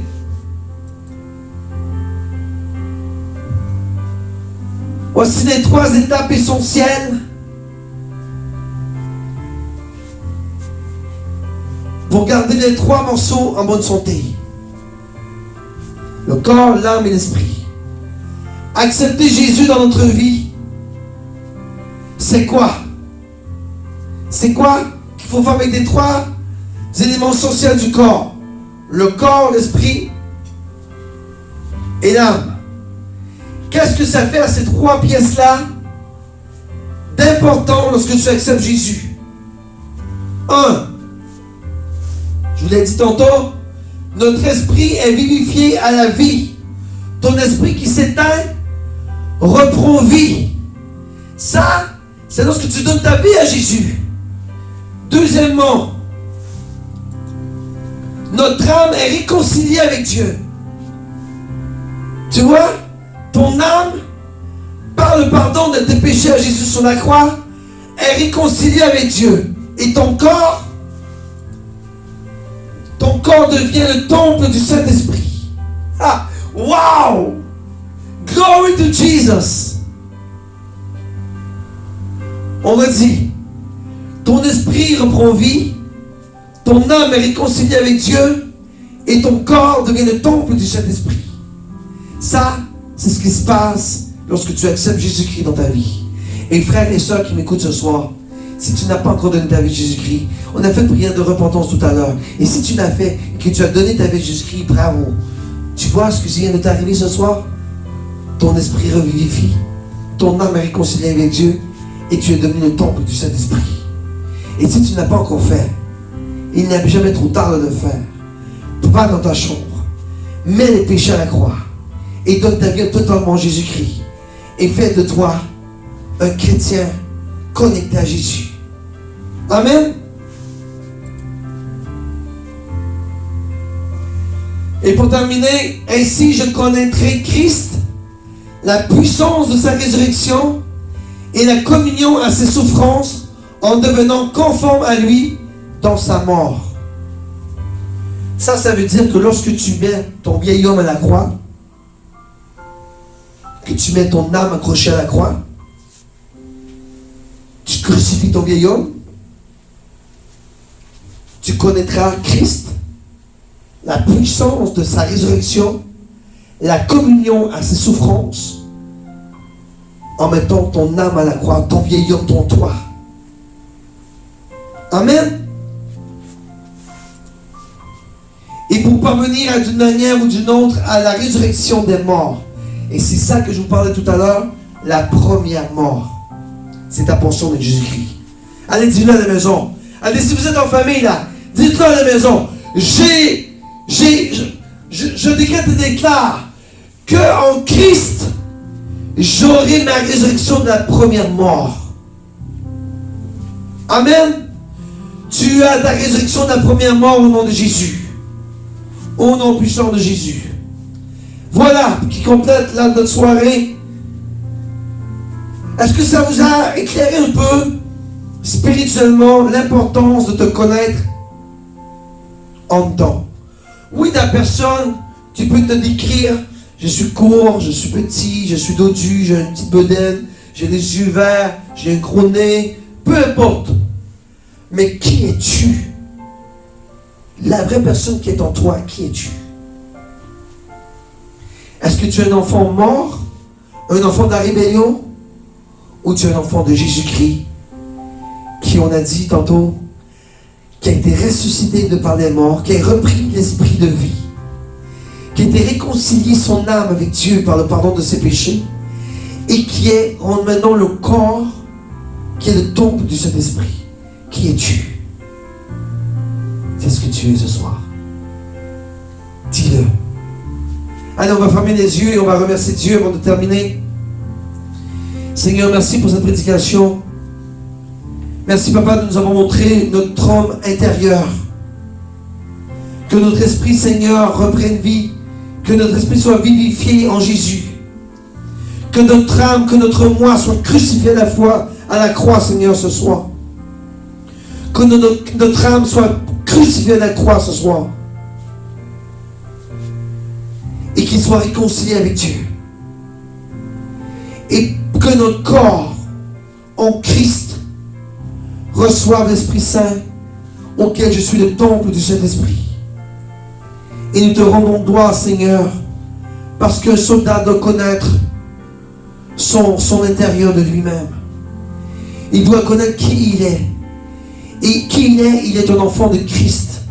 Voici les trois étapes essentielles pour garder les trois morceaux en bonne santé. Le corps, l'âme et l'esprit. Accepter Jésus dans notre vie, c'est quoi? C'est quoi qu'il faut faire avec les trois éléments essentiels du corps? Le corps, l'esprit et l'âme. Qu'est-ce que ça fait à ces trois pièces-là d'important lorsque tu acceptes Jésus? 1. Je vous l'ai dit tantôt, notre esprit est vivifié à la vie. Ton esprit qui s'éteint reprend vie. Ça, c'est lorsque tu donnes ta vie à Jésus. Deuxièmement, notre âme est réconciliée avec Dieu. Tu vois, ton âme, par le pardon de tes péchés à Jésus sur la croix, est réconciliée avec Dieu. Et ton corps devient le temple du Saint-Esprit. Ah, wow! Glory to Jesus! On va dire, ton esprit reprend vie, ton âme est réconciliée avec Dieu, et ton corps devient le temple du Saint-Esprit. Ça, c'est ce qui se passe lorsque tu acceptes Jésus-Christ dans ta vie. Et frères et sœurs qui m'écoutent ce soir, si tu n'as pas encore donné ta vie à Jésus-Christ, on a fait une prière de repentance tout à l'heure. Et si tu l'as fait et que tu as donné ta vie à Jésus-Christ, bravo. Tu vois ce qui vient de t'arriver ce soir? Ton esprit revivifie, ton âme est réconciliée avec Dieu et tu es devenu le temple du Saint-Esprit. Et si tu n'as pas encore fait, il n'est jamais trop tard de le faire. Va dans ta chambre, mets les péchés à la croix et donne ta vie totalement à Jésus-Christ. Et fais de toi un chrétien connecté à Jésus. Amen. Et pour terminer, ainsi je connaîtrai Christ, la puissance de sa résurrection et la communion à ses souffrances en devenant conforme à lui dans sa mort. Ça veut dire que lorsque tu mets ton vieil homme à la croix, que tu mets ton âme accrochée à la croix, tu crucifies ton vieil homme, tu connaîtras Christ, la puissance de sa résurrection, la communion à ses souffrances, en mettant ton âme à la croix, ton vieil homme, ton toi. Amen. Et pour parvenir d'une manière ou d'une autre à la résurrection des morts. Et c'est ça que je vous parlais tout à l'heure, la première mort. C'est ta portion de Jésus-Christ. Allez, dis-le à la maison. Allez, si vous êtes en famille là, dites-le à la maison. Je décrète et déclare qu'en Christ, j'aurai ma résurrection de la première mort. Amen. Tu as ta résurrection de la première mort au nom de Jésus. Au nom puissant de Jésus. Voilà qui complète là notre soirée. Est-ce que ça vous a éclairé un peu spirituellement l'importance de te connaître en temps? Oui, ta personne, tu peux te décrire. Je suis court, je suis petit, je suis dodu, j'ai une petite bedaine, j'ai les yeux verts, j'ai un gros nez, peu importe. Mais qui es-tu? La vraie personne qui est en toi, qui es-tu? Est-ce que tu es un enfant mort? Un enfant de la rébellion? Ou tu es un enfant de Jésus-Christ, qui, on a dit tantôt, qui a été ressuscité de par les morts, qui a repris l'esprit de vie, qui a été réconcilié son âme avec Dieu par le pardon de ses péchés, et qui est en maintenant le corps, qui est le temple du Saint-Esprit. Qui es-tu? C'est ce que tu es ce soir. Dis-le. Allez, on va fermer les yeux et on va remercier Dieu avant de terminer. Seigneur, merci pour cette prédication. Merci, Papa, de nous avoir montré notre homme intérieur. Que notre esprit, Seigneur, reprenne vie. Que notre esprit soit vivifié en Jésus. Que notre âme, que notre moi soit crucifié à la fois à la croix, Seigneur, ce soir. Que notre âme soit crucifiée à la croix ce soir. Et qu'il soit réconcilié avec Dieu. Et que notre corps, en Christ, reçoive l'Esprit Saint, auquel je suis le temple du Saint-Esprit. Et nous te rendons gloire, Seigneur, parce qu'un soldat doit connaître son intérieur de lui-même. Il doit connaître qui il est. Et qui il est un enfant de Christ.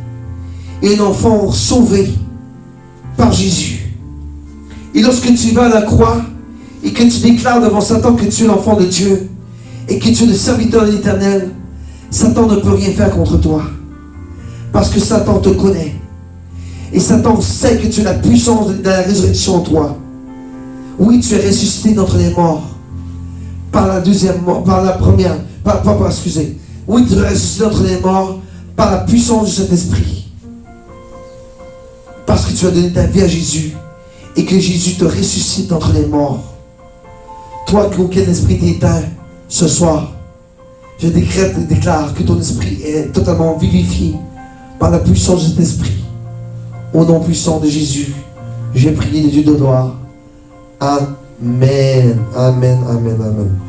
Et un enfant sauvé par Jésus. Et lorsque tu vas à la croix, et que tu déclares devant Satan que tu es l'enfant de Dieu, et que tu es le serviteur de l'Éternel, Satan ne peut rien faire contre toi. Parce que Satan te connaît. Et Satan sait que tu as la puissance de la résurrection en toi. Oui, tu es ressuscité d'entre les morts. Par la deuxième mort, par la première, excusez. Oui, tu es ressuscité d'entre les morts par la puissance du Saint-Esprit. que tu as donné ta vie à Jésus et que Jésus te ressuscite d'entre les morts. Toi, qu'aucun esprit t'éteint ce soir, je décrète et déclare que ton esprit est totalement vivifié par la puissance de cet esprit. Au nom puissant de Jésus, j'ai prié le Dieu de gloire. Amen, amen, amen, amen.